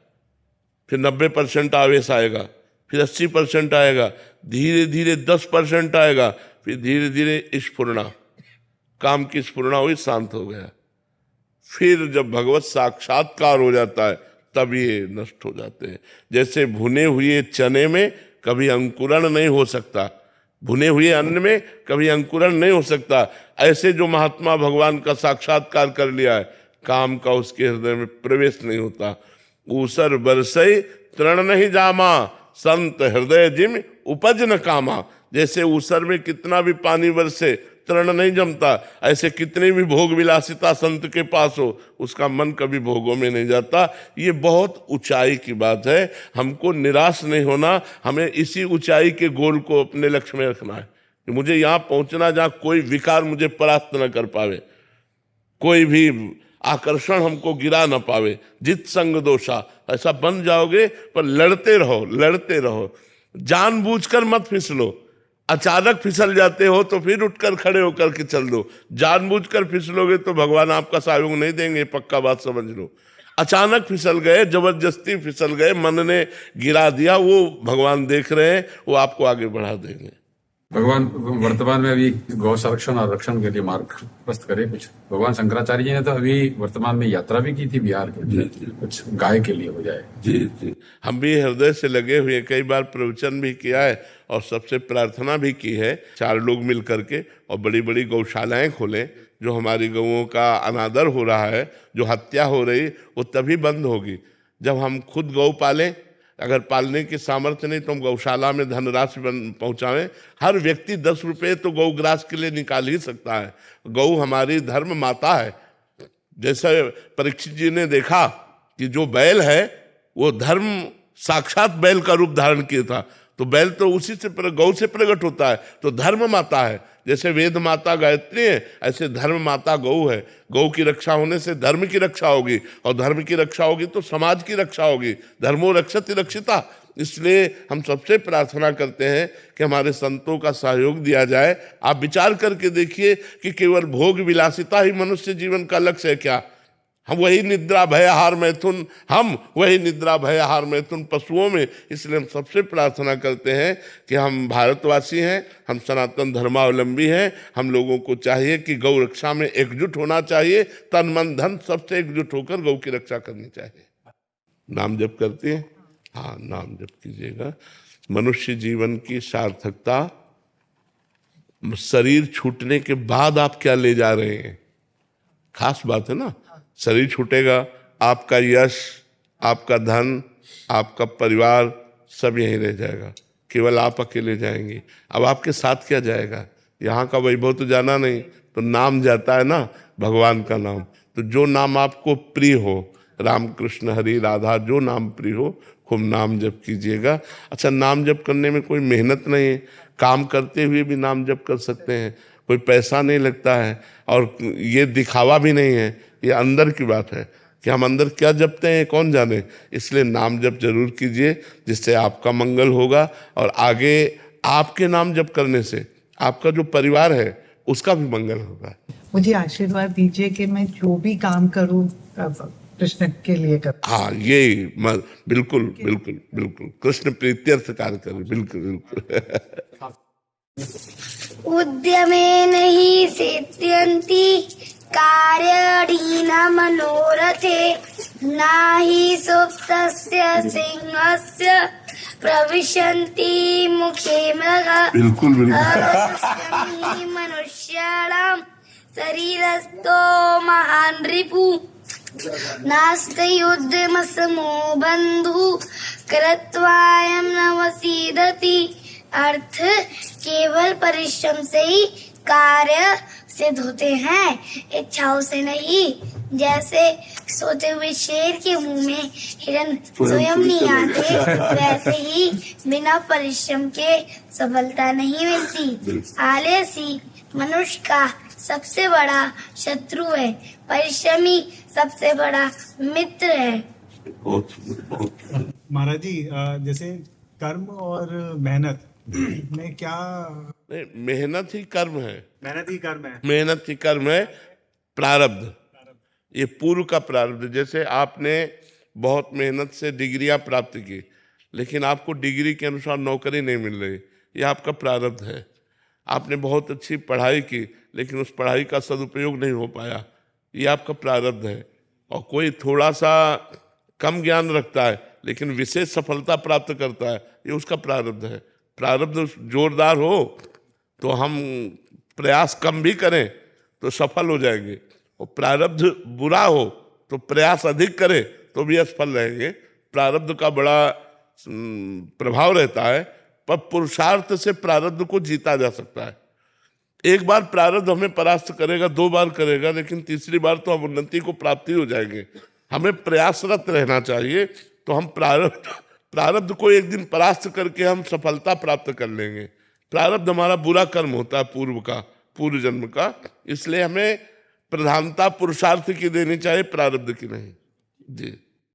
फिर 90% आवेश आएगा, फिर 80% आएगा, धीरे धीरे 10% आएगा, फिर धीरे धीरे स्फुरना, काम की स्फुरना हुई, शांत हो गया। फिर जब भगवत साक्षात्कार हो जाता है तब ये नष्ट हो जाते हैं। जैसे भुने हुए चने में कभी अंकुरण नहीं हो सकता, भुने हुए अन्न में कभी अंकुरण नहीं हो सकता, ऐसे जो महात्मा भगवान का साक्षात्कार कर लिया है, काम का उसके हृदय में प्रवेश नहीं होता। ऊसर बरसई तृण नहीं जामा, संत हृदय जिम उपज न कामा। जैसे ऊसर में कितना भी पानी बरसे तृण नहीं जमता, ऐसे कितनी भी भोग विलासिता संत के पास हो, उसका मन कभी भोगों में नहीं जाता। ये बहुत ऊंचाई की बात है, हमको निराश नहीं होना, हमें इसी ऊंचाई के गोल को अपने लक्ष्य में रखना है कि मुझे यहाँ पहुंचना जहाँ कोई विकार मुझे परास्त न कर पावे, कोई भी आकर्षण हमको गिरा न पावे। जित संग दोषा, ऐसा बन जाओगे, पर लड़ते रहो, लड़ते रहो, जानबूझकर मत फिसलो। अचानक फिसल जाते हो तो फिर उठकर खड़े होकर के चल दो, जानबूझकर फिसलोगे तो भगवान आपका सहयोग नहीं देंगे, पक्का बात समझ लो। अचानक फिसल गए, जबरदस्ती फिसल गए, मन ने गिरा दिया, वो भगवान देख रहे हैं, वो आपको आगे बढ़ा देंगे। भगवान वर्तमान में अभी गौ संरक्षण और रक्षण के लिए मार्ग प्रस्तुत करे कुछ। भगवान शंकराचार्य जी ने तो अभी वर्तमान में यात्रा भी की थी बिहार के लिए, कुछ गाय के लिए हो जाए। जी जी, हम भी हृदय से लगे हुए, कई बार प्रवचन भी किया है और सबसे प्रार्थना भी की है, 4 लोग मिल करके, और बड़ी बड़ी गौशालाएं खोलें। जो हमारी गौओं का अनादर हो रहा है, जो हत्या हो रही, वो तभी बंद होगी जब हम खुद गौ पालें। अगर पालने की सामर्थ्य नहीं तो हम गौशाला में धनराशि पहुंचावें। हर व्यक्ति 10 रुपये तो गौग्रास के लिए निकाल ही सकता है। गौ हमारी धर्म माता है। जैसे परीक्षित जी ने देखा कि जो बैल है वो धर्म साक्षात बैल का रूप धारण किया था, तो बैल तो उसी से गौ से प्रकट होता है, तो धर्म माता है। जैसे वेद माता गायत्री है, ऐसे धर्म माता गौ है। गौ की रक्षा होने से धर्म की रक्षा होगी, और धर्म की रक्षा होगी तो समाज की रक्षा होगी। धर्मो रक्षति रक्षिता। इसलिए हम सबसे प्रार्थना करते हैं कि हमारे संतों का सहयोग दिया जाए। आप विचार करके देखिए कि केवल भोग विलासिता ही मनुष्य जीवन का लक्ष्य है क्या? हम वही निद्रा भयहार मैथुन, हम वही निद्रा भयहार मैथुन पशुओं में। इसलिए हम सबसे प्रार्थना करते हैं कि हम भारतवासी हैं, हम सनातन धर्मावलंबी हैं, हम लोगों को चाहिए कि गौ रक्षा में एकजुट होना चाहिए। तन मन धन सबसे एकजुट होकर गौ की रक्षा करनी चाहिए। नाम जप करते हैं? हाँ, नाम जप कीजिएगा। मनुष्य जीवन की सार्थकता शरीर छूटने के बाद आप क्या ले जा रहे हैं, खास बात है ना। शरीर छूटेगा, आपका यश, आपका धन, आपका परिवार सब यहीं रह जाएगा, केवल आप अकेले जाएंगे। अब आपके साथ क्या जाएगा? यहाँ का वैभव तो जाना नहीं, तो नाम जाता है ना, भगवान का नाम। तो जो नाम आपको प्रिय हो, राम कृष्ण हरि राधा, जो नाम प्रिय हो, खूब नाम जप कीजिएगा। अच्छा, नाम जप करने में कोई मेहनत नहीं है, काम करते हुए भी नाम जप कर सकते हैं, कोई पैसा नहीं लगता है, और ये दिखावा भी नहीं है, ये अंदर की बात है कि हम अंदर क्या जपते हैं कौन जाने। इसलिए नाम जप जरूर कीजिए, जिससे आपका मंगल होगा, और आगे आपके नाम जप करने से आपका जो परिवार है उसका भी मंगल होगा। मुझे आशीर्वाद दीजिए कि मैं जो भी काम करूं कृष्ण के लिए करूं। हाँ, ये बिल्कुल बिल्कुल बिल्कुल कृष्ण प्रीत्यर्थ कार्य करें, बिल्कुल बिल्कुल। उद्यमेन हि सिद्ध्यन्ति कार्यणीन मनोरथे, नाहि सुप्तस्य सिंहस्य प्रविशन्ति मुखे मृगा। बिल्कुल मनुष्याणां शरीरस्थो महान् रिपु, नास्ति युद्धमसमो बन्धु कृत्वायं न वसीदति। अर्थ, केवल परिश्रम से ही कार्य सिद्ध होते हैं, इच्छाओं से नहीं। जैसे सोते हुए शेर के मुंह में हिरन स्वयं नहीं आते, वैसे ही बिना परिश्रम के सफलता नहीं मिलती। आलसी मनुष्य का सबसे बड़ा शत्रु है, परिश्रमी सबसे बड़ा मित्र है। महाराज जी, जैसे कर्म और मेहनत में क्या? नहीं, मेहनत ही कर्म है। मेहनत ही कर्म है। मेहनत ही कर्म है, प्रारब्ध। ये पूर्व का प्रारब्ध। जैसे आपने बहुत मेहनत से डिग्रियां प्राप्त की, लेकिन आपको डिग्री के अनुसार नौकरी नहीं मिल रही, ये आपका प्रारब्ध है। आपने बहुत अच्छी पढ़ाई की, लेकिन उस पढ़ाई का सदुपयोग नहीं हो पाया, ये आपका प्रारब्ध है। और कोई थोड़ा सा कम ज्ञान रखता है लेकिन विशेष सफलता प्राप्त करता है, ये उसका प्रारब्ध है। प्रारब्ध जोरदार हो तो हम प्रयास कम भी करें तो सफल हो जाएंगे, और प्रारब्ध बुरा हो तो प्रयास अधिक करें तो भी असफल रहेंगे। प्रारब्ध का बड़ा प्रभाव रहता है, पर पुरुषार्थ से प्रारब्ध को जीता जा सकता है। एक बार प्रारब्ध हमें परास्त करेगा, 2 बार करेगा, लेकिन तीसरी बार तो हम उन्नति को प्राप्ति हो जाएंगे। हमें प्रयासरत रहना चाहिए, तो हम प्रारब्ध को एक दिन परास्त करके हम सफलता प्राप्त कर लेंगे। प्रारब्ध हमारा बुरा कर्म होता है पूर्व जन्म का, इसलिए हमें प्रधानता पुरुषार्थ की देनी चाहिए, प्रारब्ध की नहीं। जी।